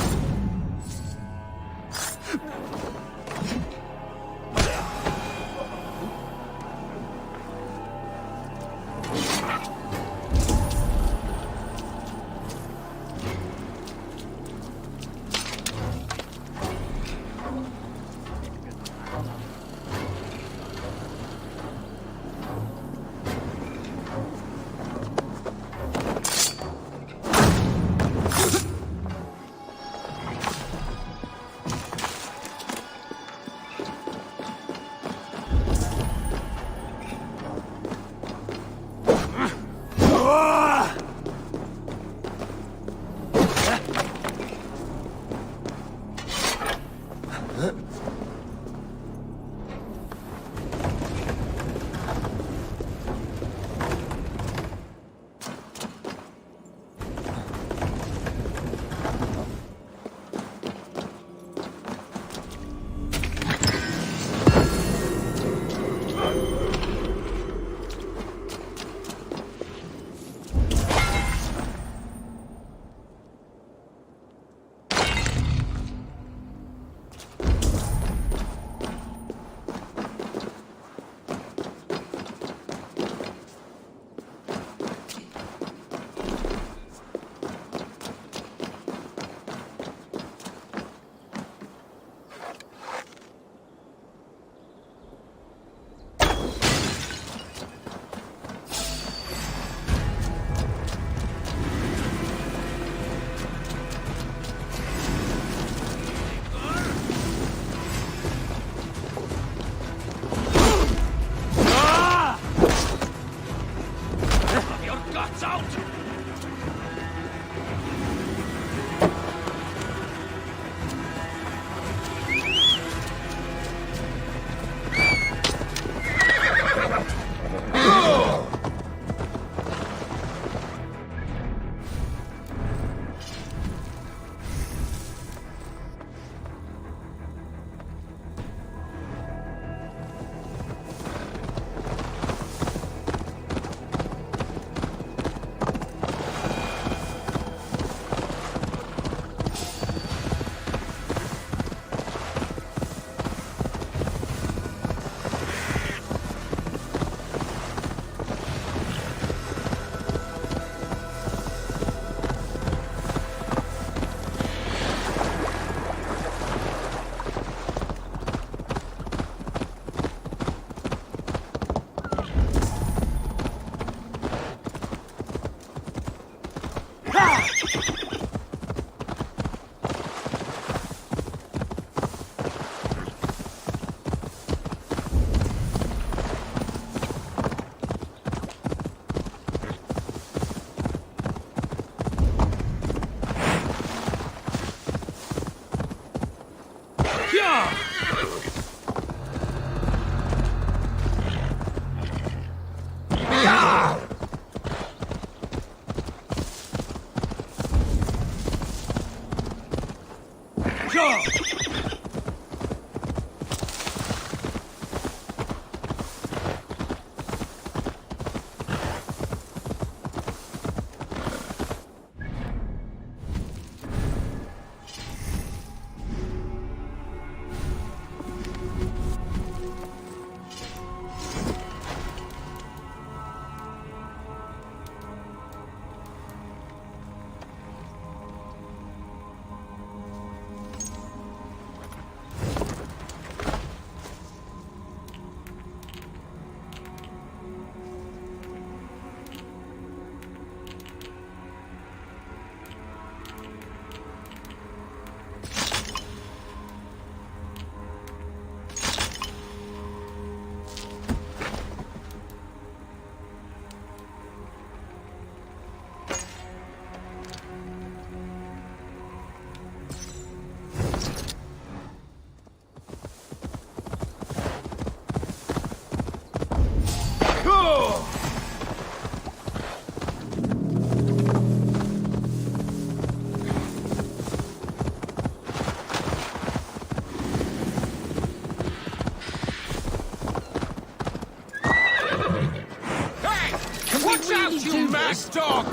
Let's talk!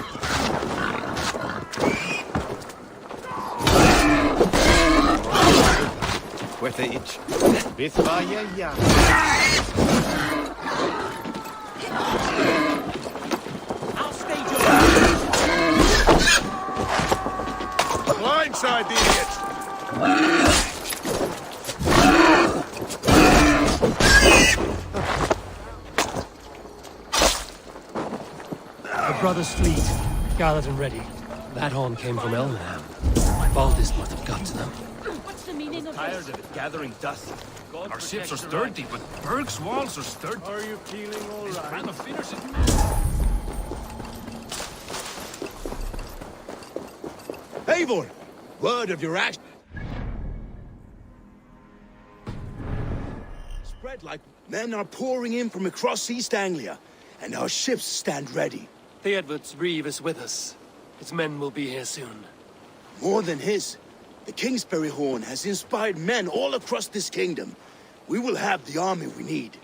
Worth each. Bithvaya. I'll stage you. Blindside the idiot! The brothers' fleet, gathered and ready. That horn came from Elnham. Baldis must have got to them. What's the meaning of Tired this? of it gathering dust. Our ships are sturdy, but Berg's walls are sturdy. Are you feeling all His right? plan of finish is... Eivor! Word of your action. Spread like men are pouring in from across East Anglia, and our ships stand ready. The Edward's Reeve is with us. His men will be here soon. More than his, the Kingsbury Horn has inspired men all across this kingdom. We will have the army we need.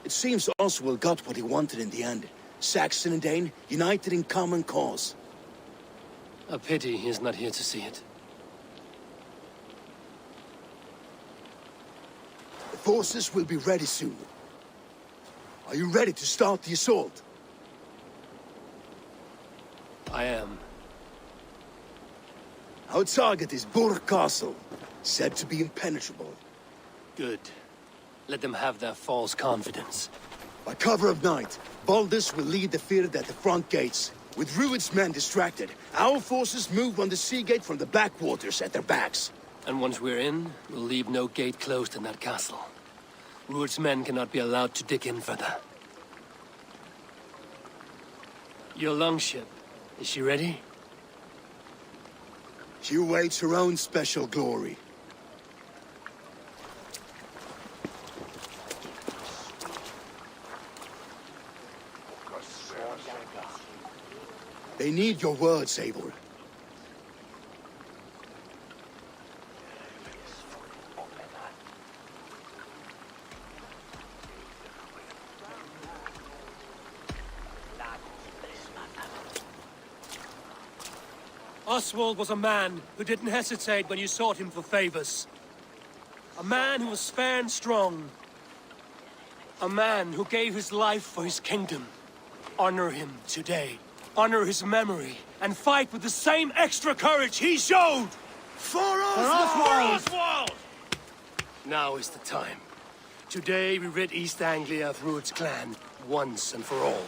It seems Oswald got what he wanted in the end. Saxon and Dane united in common cause. A pity he is not here to see it. The forces will be ready soon. Are you ready to start the assault? I am. Our target is Burg Castle, said to be impenetrable. Good. Let them have their false confidence. By cover of night, Baldus will lead the field at the front gates. With Rued's men distracted, our forces move on the sea gate from the backwaters at their backs. And once we're in, we'll leave no gate closed in that castle. Rued's men cannot be allowed to dig in further. Your longship, is she ready? She awaits her own special glory. They need your words, Eivor. Oswald was a man who didn't hesitate when you sought him for favors. A man who was fair and strong. A man who gave his life for his kingdom. Honor him today. Honor his memory. And fight with the same extra courage he showed! For Oswald! For Oswald! Now is the time. Today we rid East Anglia of Rued's clan, once and for all.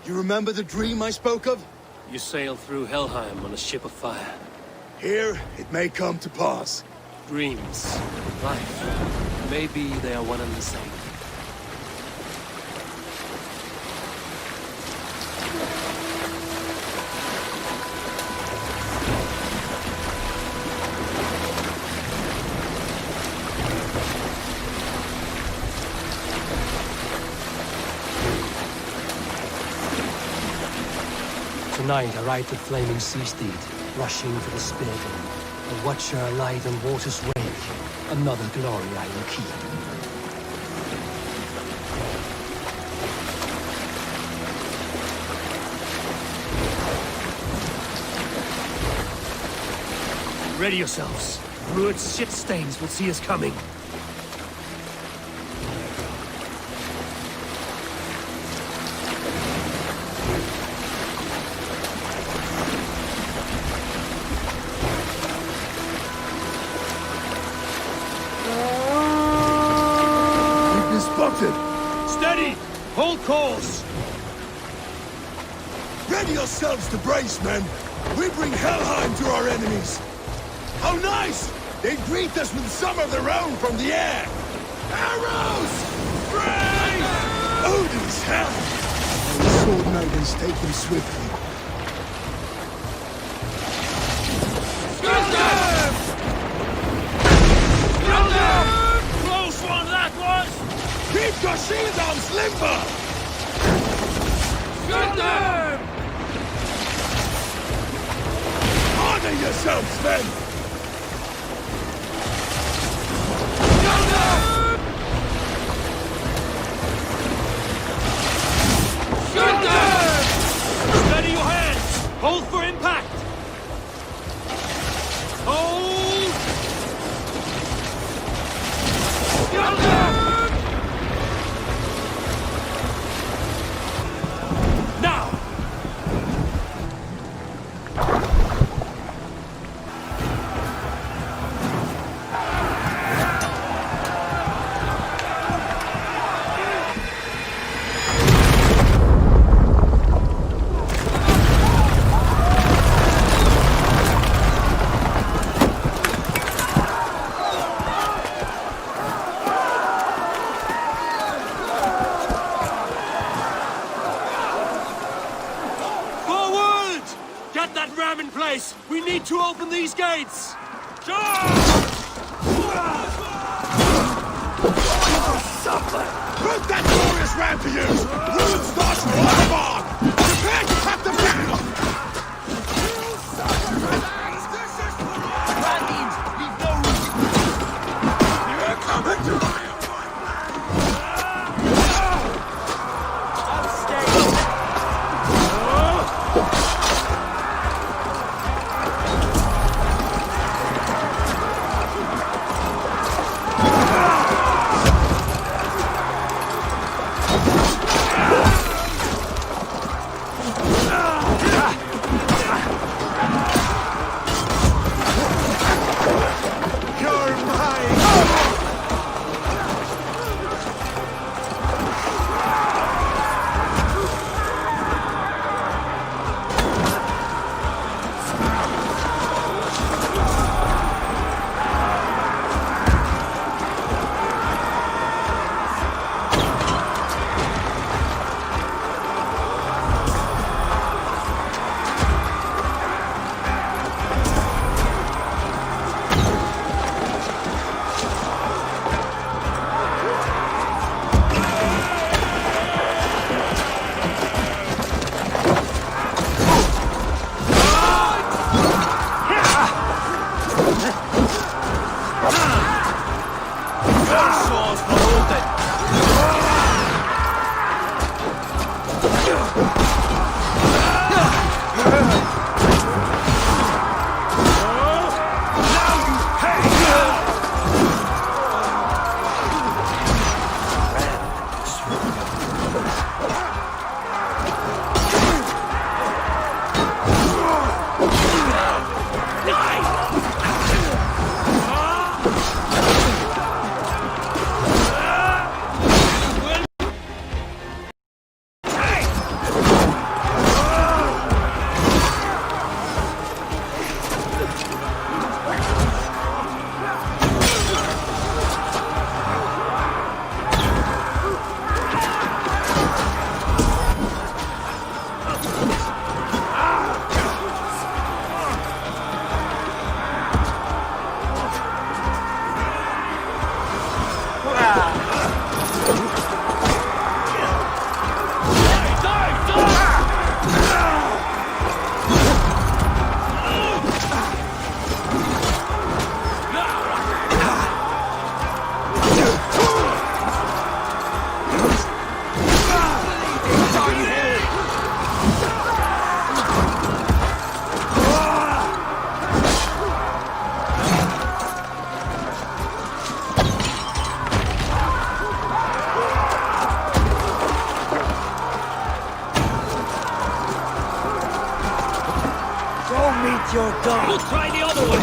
You remember the dream I spoke of? You sail through Helheim on a ship of fire. Here, it may come to pass. Dreams, life, maybe they are one and the same. Tonight I ride the flaming sea steed, rushing for the spear glen. A watcher alive in water's wake, another glory I will keep. Ready yourselves. Rued's shit stains will see us coming. Hold course! Ready yourselves to brace, men! We bring Helheim to our enemies! How nice! They greet us with some of their own from the air! Arrows! Brave! Odin's help! The sword maidens take him swiftly. Close one that was! Keep your shield arms limber! Shoot them! Honor yourselves, men! Shoot them! Steady your hands! Hold for impact! Hold! Shoot them! Now! In place! We need to open these gates! Charge! Put that glorious ram to use! Rude starts with one mark! Prepare to cut the battle! Leave no room! You're coming to my Your dog. We'll try the other one.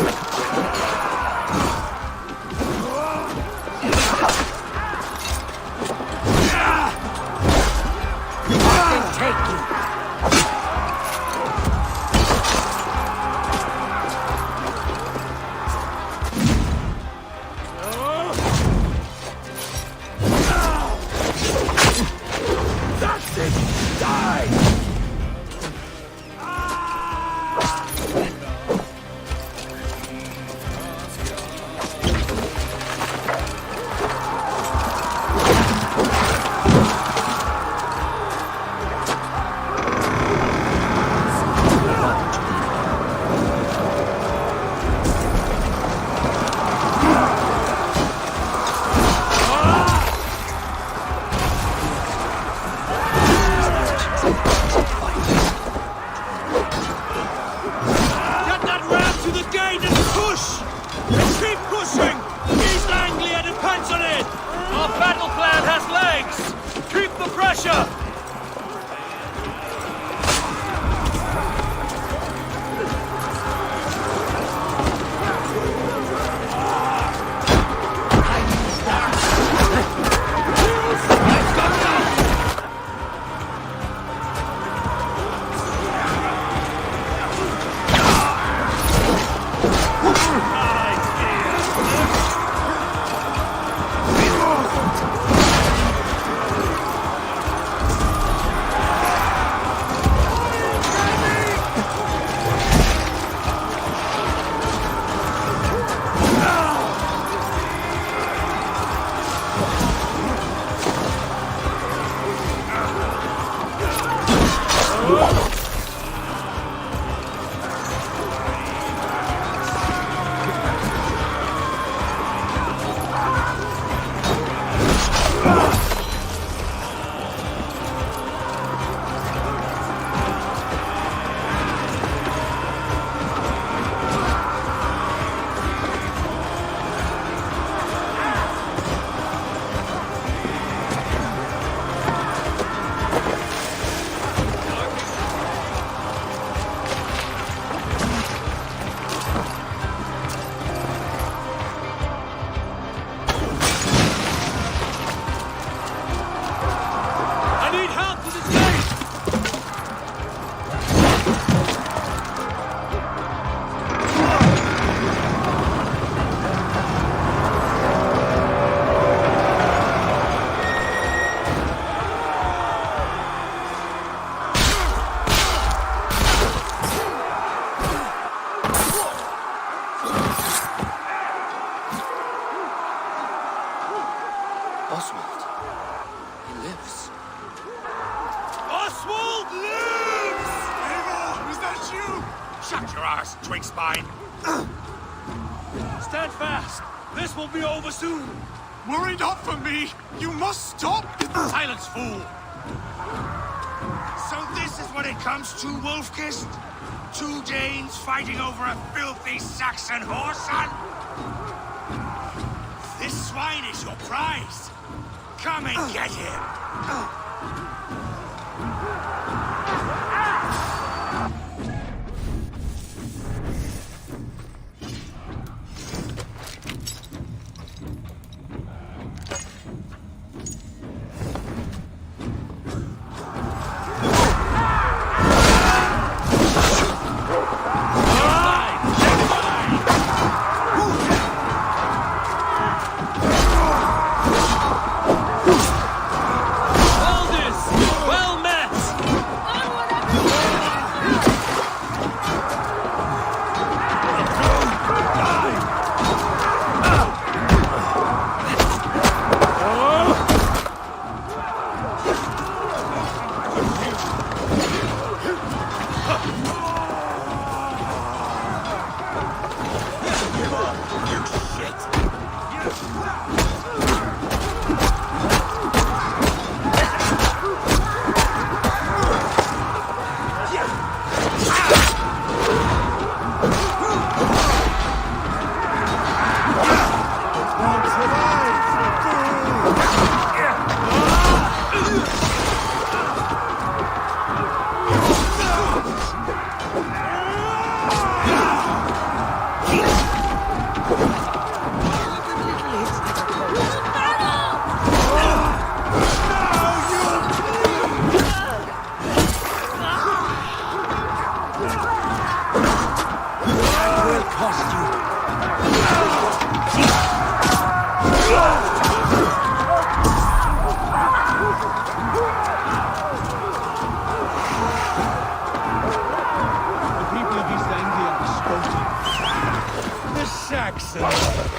to the gate and push! Keep pushing! East Anglia depends on it! Our battle plan has legs! Keep the pressure! Oswald. He lives. Oswald lives! Eivor, is that you? Shut your ass, twig spine! Stand fast! This will be over soon! Worry not for me! You must stop! Silence, fool! So this is what it comes to, Wolfkist? 2 Danes fighting over a filthy Saxon whoreson? This swine is your prize! Come and get him!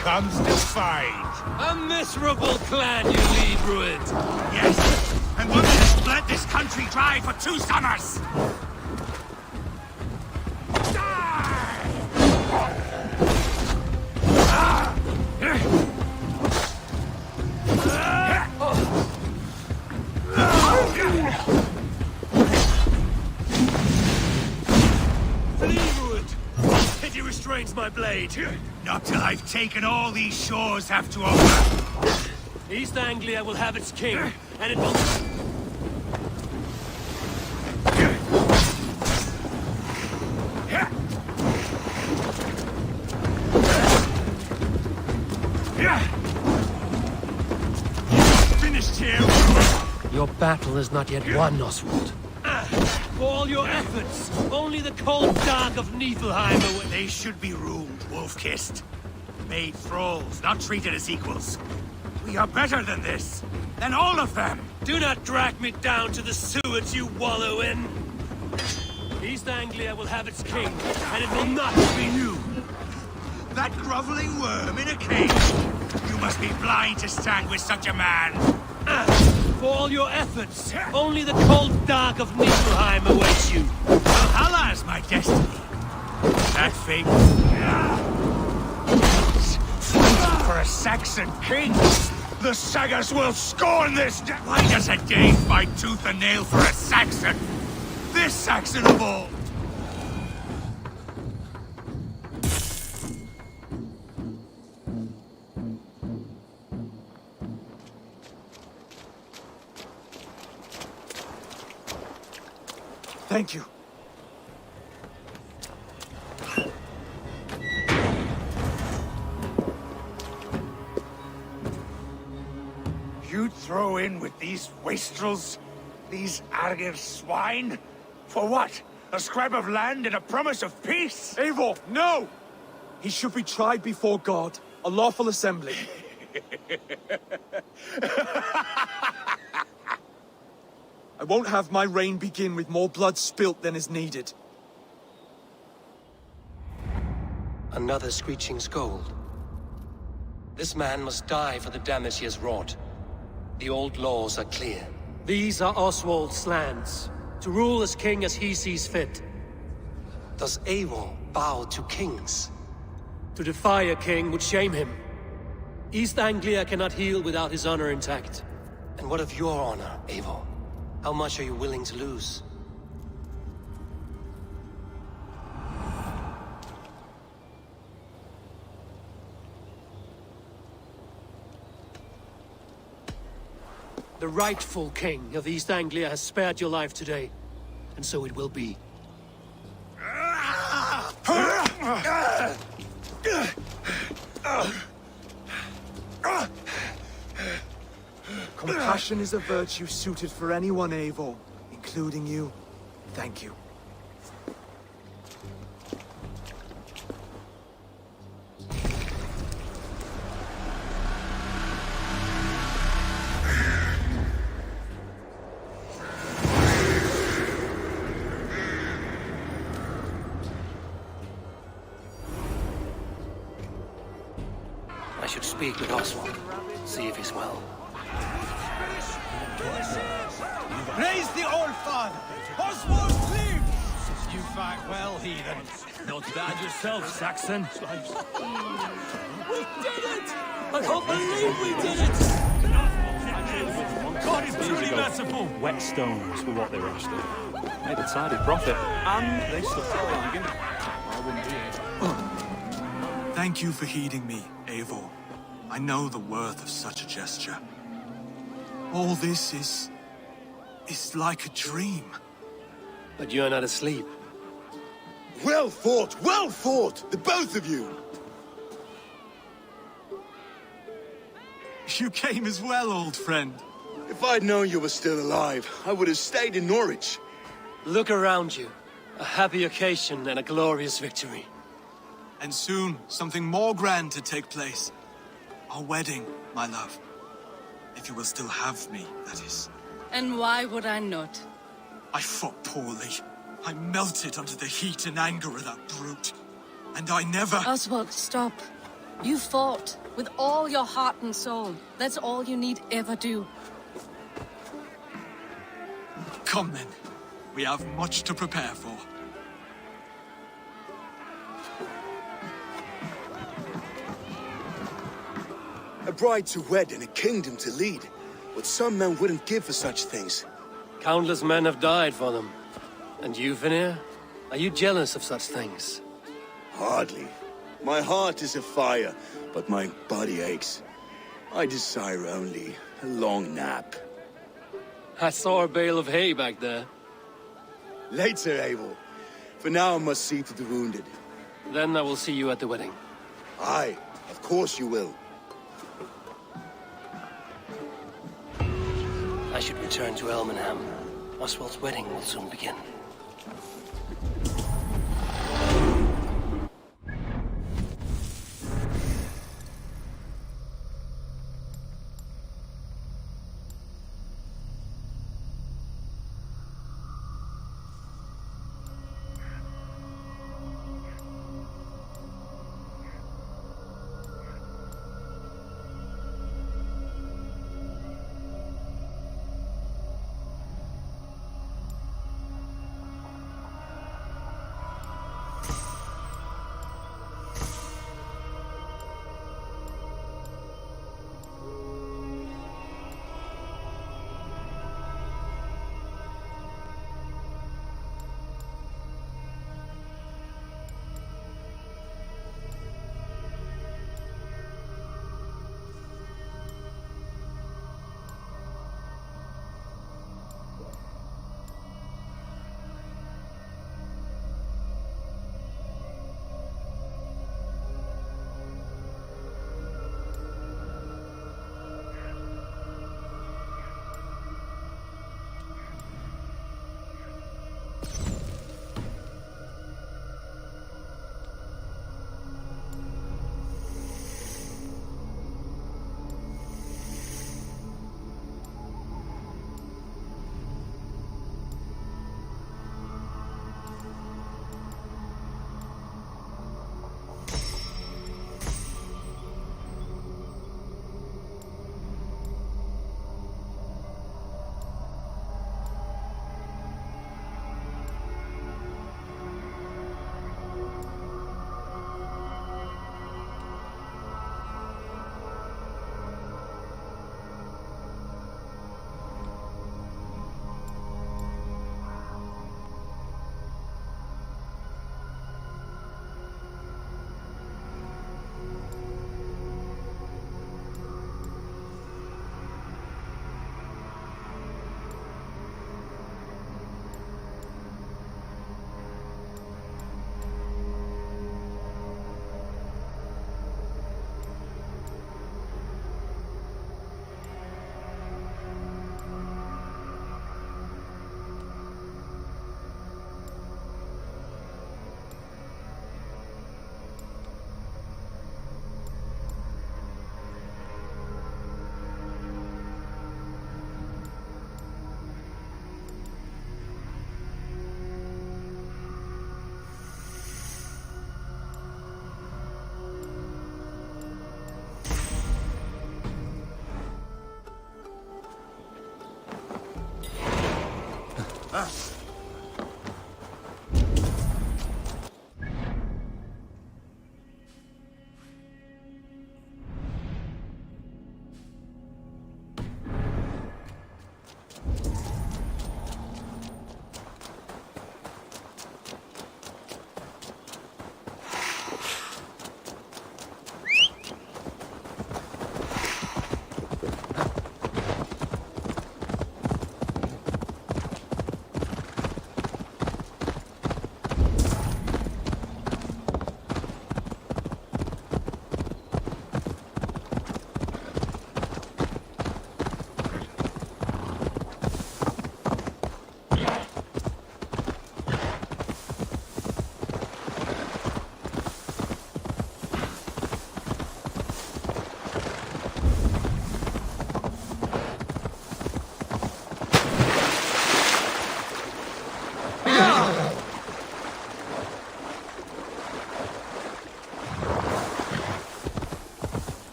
Comes to fight. A miserable clan you lead, Ruined. Yes, and one that has bled this country dry for 2 summers. Flee, Ruined! Pity restraint! strains my blade. Not till I've taken all these shores have to offer. East Anglia will have its king, and it will... Finished here. Your battle is not yet won, Oswald. For all your efforts, only the cold dark of Niflheim away. They should be ruled, wolf-kissed. Made thralls, not treated as equals. We are better than this. Than all of them. Do not drag me down to the sewers you wallow in. East Anglia will have its king, and it will not be you. That groveling worm in a cage. You must be blind to stand with such a man. For all your efforts, only the cold dark of Niflheim awaits you. Valhalla is my destiny. That fate... For a Saxon king, the Sagas will scorn this... Why does a Dane fight tooth and nail for a Saxon? This Saxon of all! Thank you. You'd throw in with these wastrels? These Argir swine? For what? A scrap of land and a promise of peace? Eivor, no! He should be tried before God, a lawful assembly. I won't have my reign begin with more blood spilt than is needed. Another screeching scold. This man must die for the damage he has wrought. The old laws are clear. These are Oswald's lands, to rule as king as he sees fit. Does Eivor bow to kings? To defy a king would shame him. East Anglia cannot heal without his honor intact. And what of your honor, Eivor? How much are you willing to lose? The rightful king of East Anglia has spared your life today, and so it will be. Compassion is a virtue suited for anyone, Eivor, including you. Thank you. I should speak with Oswald, see if he's well. Raise the old father! Oswald lives! You fight well, heathen. Not bad yourself, Saxon. We did it! I can't believe we did it! God is truly merciful. Wet stones were what they were after. Made a tidy profit, and they stood for the beginning. I wouldn't be here. Thank you for heeding me, Eivor. I know the worth of such a gesture. All this is like a dream. But you're not asleep. Well fought, the both of you! You came as well, old friend. If I'd known you were still alive, I would have stayed in Norwich. Look around you. A happy occasion and a glorious victory. And soon, something more grand to take place. Our wedding, my love. If you will still have me, that is. And why would I not? I fought poorly. I melted under the heat and anger of that brute. And I never... Oswald, stop. You fought with all your heart and soul. That's all you need ever do. Come then. We have much to prepare for. A bride to wed and a kingdom to lead. What some men wouldn't give for such things. Countless men have died for them. And you, Vanir? Are you jealous of such things? Hardly. My heart is afire, but my body aches. I desire only a long nap. I saw a bale of hay back there. Later, Abel. For now, I must see to the wounded. Then I will see you at the wedding. Aye, of course you will. I should return to Elmenham. Oswald's wedding will soon begin.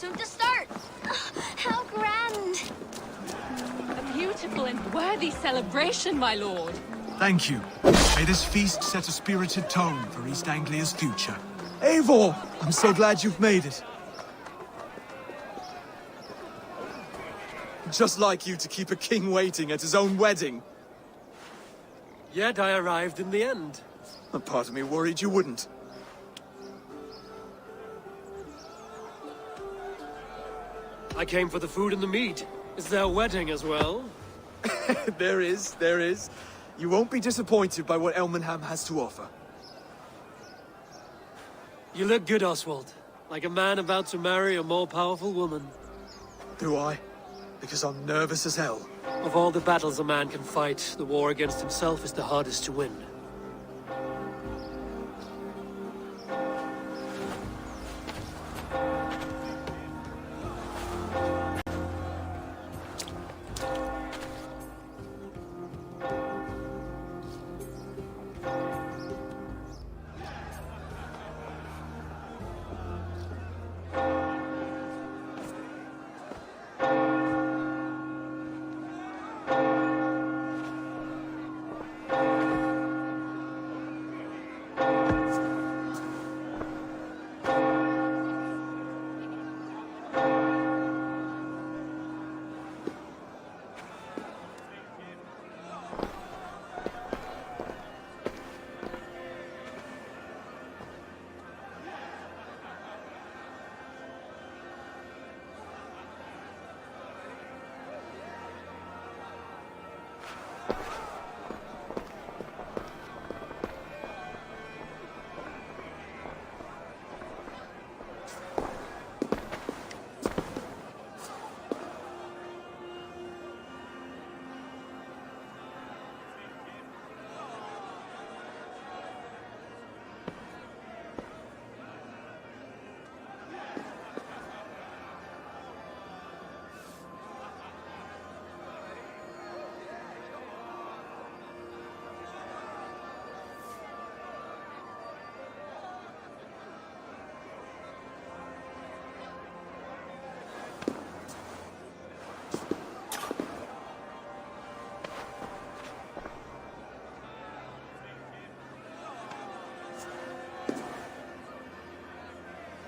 soon to start. How grand! A beautiful and worthy celebration, my lord. Thank you. May this feast set a spirited tone for East Anglia's future. Eivor! I'm so glad you've made it. Just like you to keep a king waiting at his own wedding. Yet I arrived in the end. A part of me worried you wouldn't. I came for the food and the meat. Is there a wedding as well? There is. You won't be disappointed by what Elmenham has to offer. You look good, Oswald. Like a man about to marry a more powerful woman. Do I? Because I'm nervous as hell. Of all the battles a man can fight, the war against himself is the hardest to win.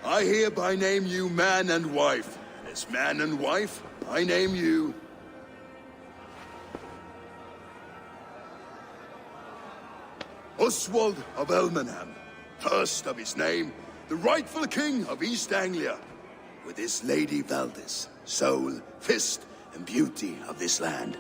I hereby name you man and wife. As man and wife, I name you... Oswald of Elmenham, first of his name, the rightful king of East Anglia, with his lady Valdis, soul, fist, and beauty of this land.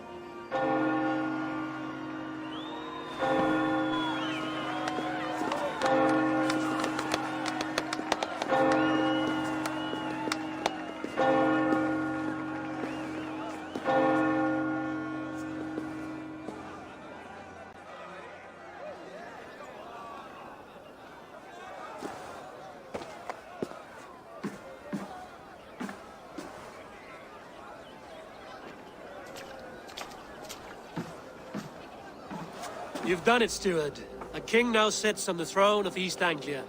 You've done it, steward. A king now sits on the throne of East Anglia.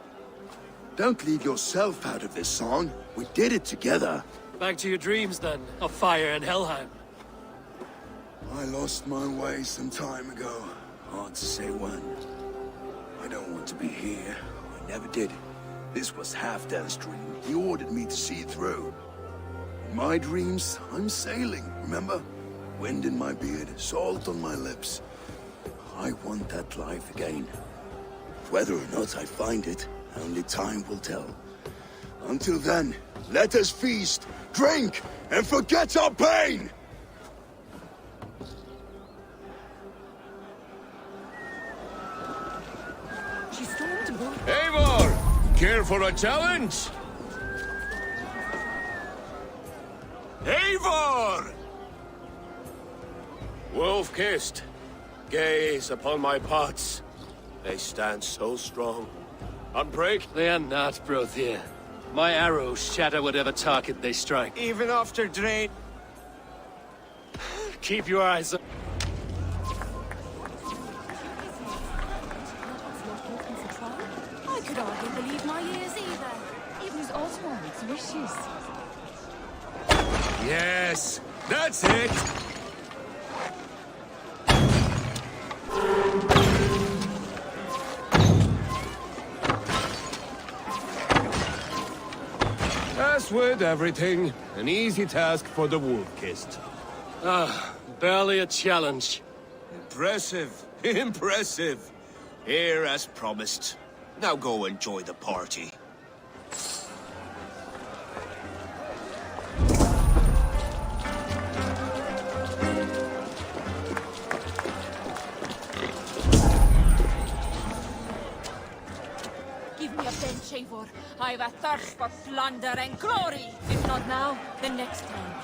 Don't leave yourself out of this song. We did it together. Back to your dreams, then, of fire and Helheim. I lost my way some time ago. Hard to say when. I don't want to be here. I never did. This was Halfdan's dream. He ordered me to see it through. In my dreams, I'm sailing, remember? Wind in my beard, salt on my lips. I want that life again. Whether or not I find it, only time will tell. Until then, let us feast, drink, and forget our pain! Eivor! Care for a challenge? Eivor! Wolf-kissed. Gaze upon my pots. They stand so strong. Unbreak? They are not, Brothier. My arrows shatter whatever target they strike. Even after drain. Keep your eyes up. I could hardly believe my ears either. It was Oswald's wishes. Yes, that's it! As with everything, an easy task for the wolf-kissed. Barely a challenge. Impressive, impressive. Here as promised. Now go enjoy the party. Give me a bench, Eivor. I've a thirst for plunder and glory. If not now, then next time.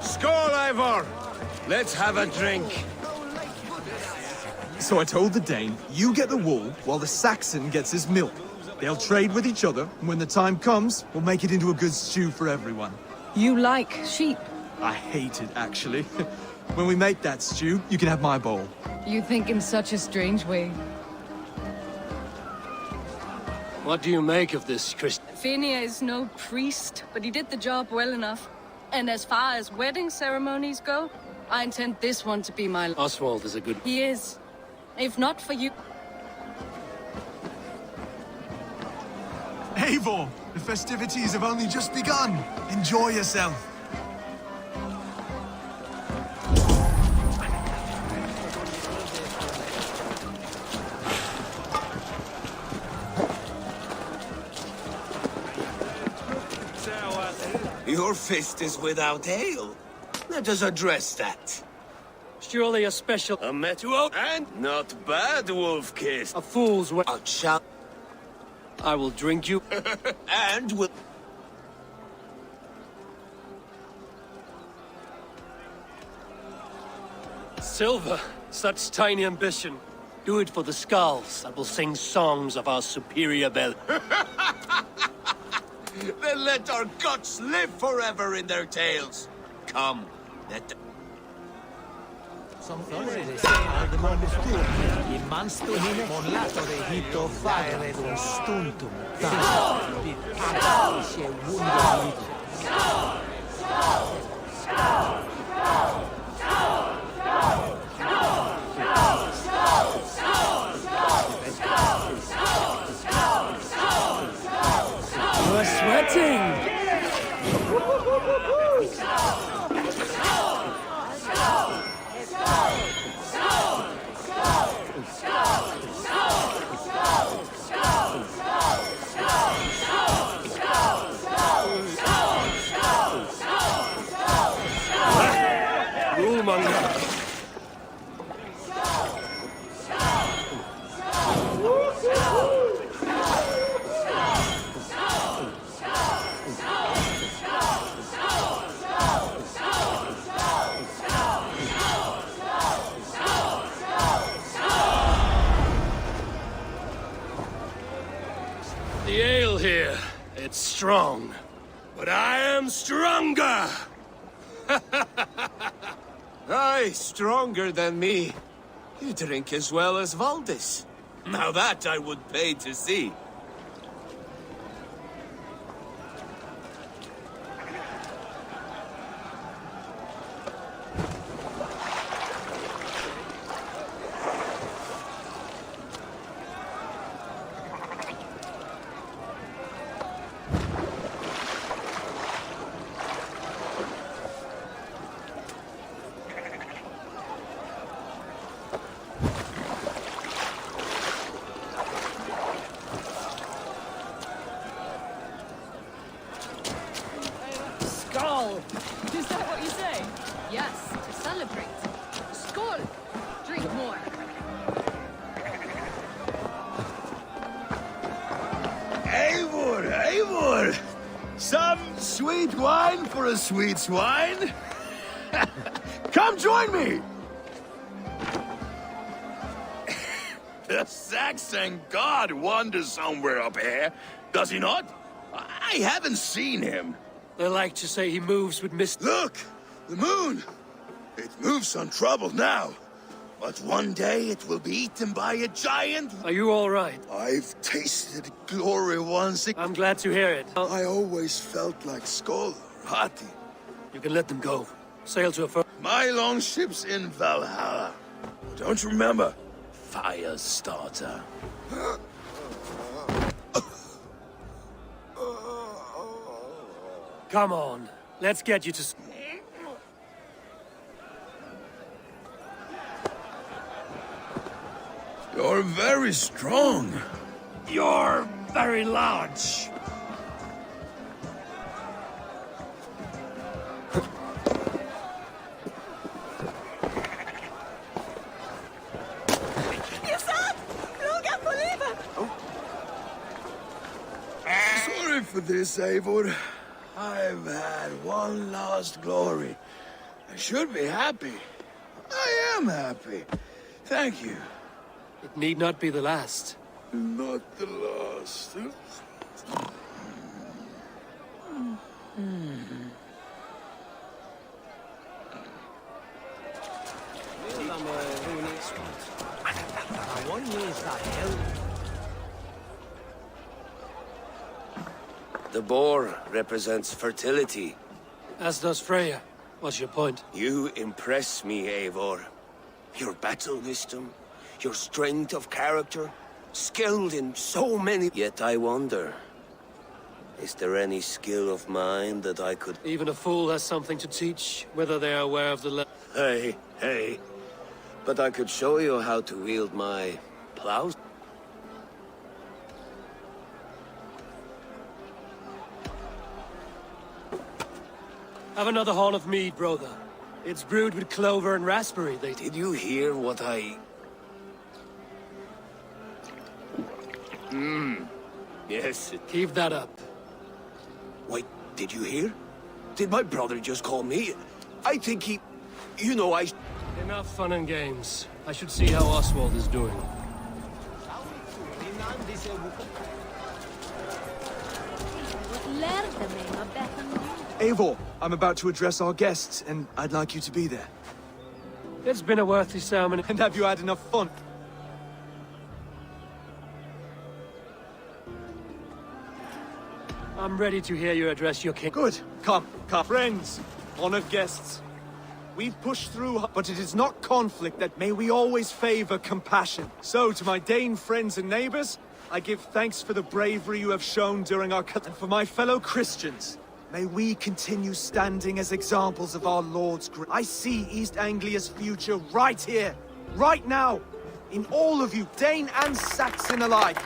Skål, Eivor! Let's have a drink. So I told the Dane, you get the wool, while the Saxon gets his milk. They'll trade with each other, and when the time comes, we'll make it into a good stew for everyone. You like sheep? I hate it, actually. When we make that stew, you can have my bowl. You think in such a strange way. What do you make of this, Christian? Finia is no priest, but he did the job well enough. And as far as wedding ceremonies go, I intend this one to be my... Oswald is a good... He is. If not for you... Eivor, the festivities have only just begun. Enjoy yourself. Your fist is without ale. Let us address that. Surely a special... A metuo and not bad, wolf-kissed. A fool's way... A chap... I will drink you... and will... Silver, such tiny ambition. Do it for the skulls that will sing songs of our superior bell. Then let our guts live forever in their tails. Come, let them... You're sweating! Rule-monger! The ale here, it's strong. But I am stronger! Aye, stronger than me. You drink as well as Valdis. Now that I would pay to see. Is that what you say? Yes, to celebrate. Skål! Drink more. Eivor, Eivor! Some sweet wine for a sweet swine? Come join me! The Saxon god wanders somewhere up here, does he not? I haven't seen him. They like to say he moves with mist. Look! The moon! It moves untroubled now. But one day it will be eaten by a giant. Are you all right? I've tasted glory once. I'm glad to hear it. I always felt like Skoll, Hati. You can let them go. Sail to a first. My longship's in Valhalla. Don't you remember? Fire starter. Come on. Let's get you to... You're very strong. You're very large. Sorry for this, Eivor. I've had one last glory. I should be happy. I am happy. Thank you. It need not be the last. Not the last. The boar represents fertility. As does Freya. What's your point? You impress me, Eivor. Your battle wisdom, your strength of character, skilled in so many... Yet I wonder, is there any skill of mine that I could... Even a fool has something to teach, whether they are aware of the... Hey. But I could show you how to wield my plows. Have another horn of mead, brother. It's brewed with clover and raspberry. Did you hear what I... Yes. Keep that up. Wait, did you hear? Did my brother just call me? I think he... You know, I... Enough fun and games. I should see how Oswald is doing. Eivor, I'm about to address our guests, and I'd like you to be there. It's been a worthy ceremony. And have you had enough fun? I'm ready to hear you address your king. Good. Come. Friends, honored guests. We've pushed through, but it is not conflict that may we always favor compassion. So, to my Dane friends and neighbors, I give thanks for the bravery you have shown during our... And for my fellow Christians, may we continue standing as examples of our Lord's grace. I see East Anglia's future right here, right now, in all of you, Dane and Saxon alike.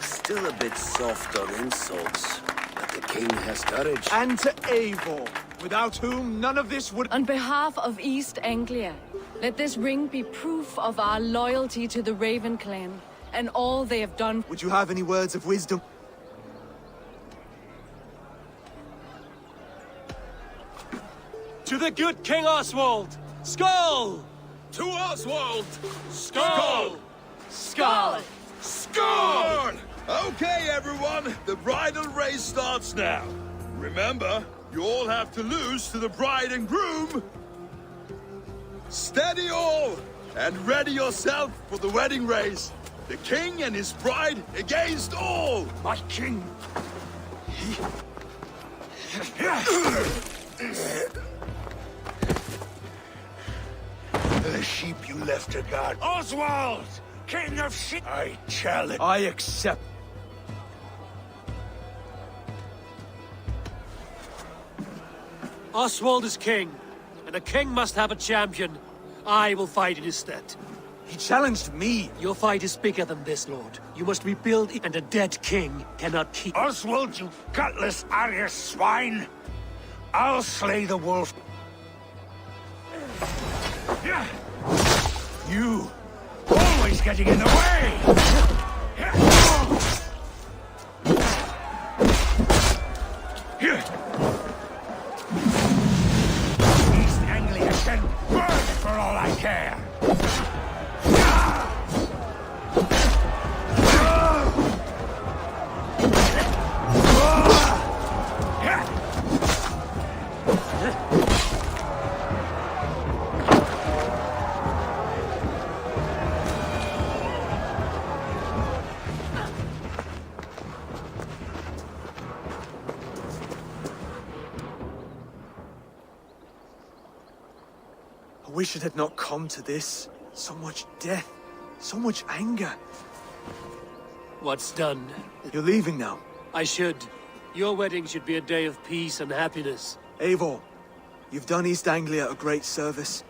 Still a bit soft on insults, but the king has courage. And to Eivor, without whom none of this would... On behalf of East Anglia, let this ring be proof of our loyalty to the Raven clan and all they have done. Would you have any words of wisdom? To the good King Oswald! Skull! To Oswald! Skull! Skull! Skull! Okay, everyone, the bridal race starts now. Remember, you all have to lose to the bride and groom. Steady all, and ready yourself for the wedding race. The king and his bride against all. My king. The sheep you left to guard. Oswald! King of sheep! I challenge. I accept. Oswald is king, and a king must have a champion. I will fight in his stead. He challenged me. Your fight is bigger than this, Lord. You must rebuild it, and a dead king cannot keep... Oswald, you gutless Arya swine! I'll slay the wolf. You! Always getting in the way! East Anglia can burn for all I care! I wish it had not come to this. So much death, so much anger. What's done? You're leaving now. I should. Your wedding should be a day of peace and happiness. Eivor, you've done East Anglia a great service.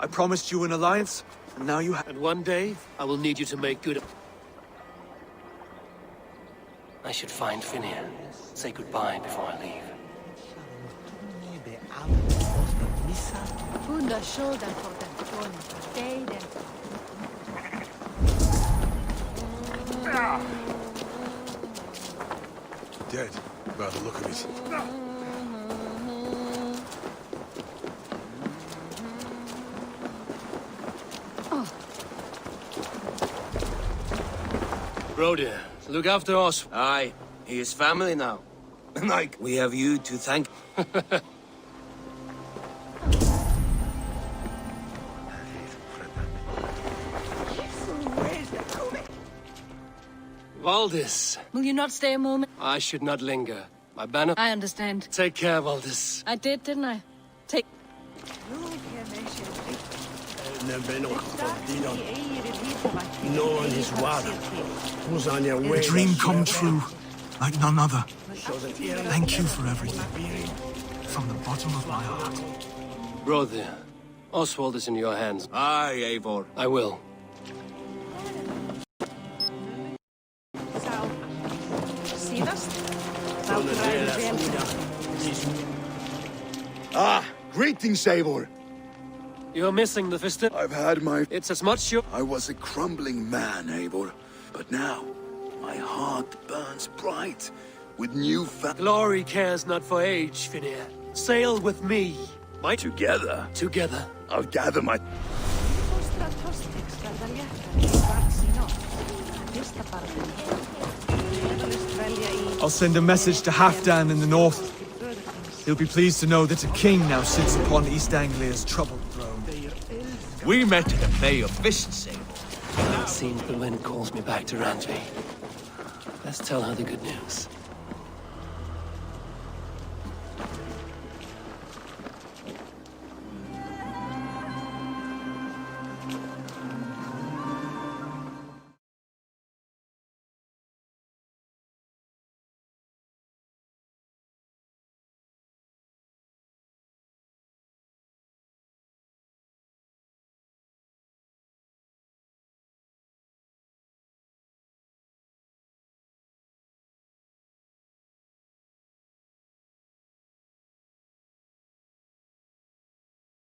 I promised you an alliance, and now you have... And one day, I will need you to make good... I should find Finir. Say goodbye before I leave. Dead, by the look of it. Broder, look after us. Aye, he is family now. Like, we have you to thank. Valdis. Will you not stay a moment? I should not linger. My banner... I understand. Take care, Valdis. I did, didn't I? Take... A dream come true, like none other. Thank you for everything. From the bottom of my heart. Brother, Oswald is in your hands. Aye, Eivor. I will. Ah, greetings, Eivor. You're missing the fist. I've had my... It's as much your... I was a crumbling man, Eivor. But now, my heart burns bright with new Glory cares not for age, Finir. Sail with me. Together? Together. I'll gather my... I'll send a message to Halfdan in the north. He'll be pleased to know that a king now sits upon East Anglia's troubled throne. We met at a play of fists, Eivor. It seems the wind calls me back to Randvi. Let's tell her the good news.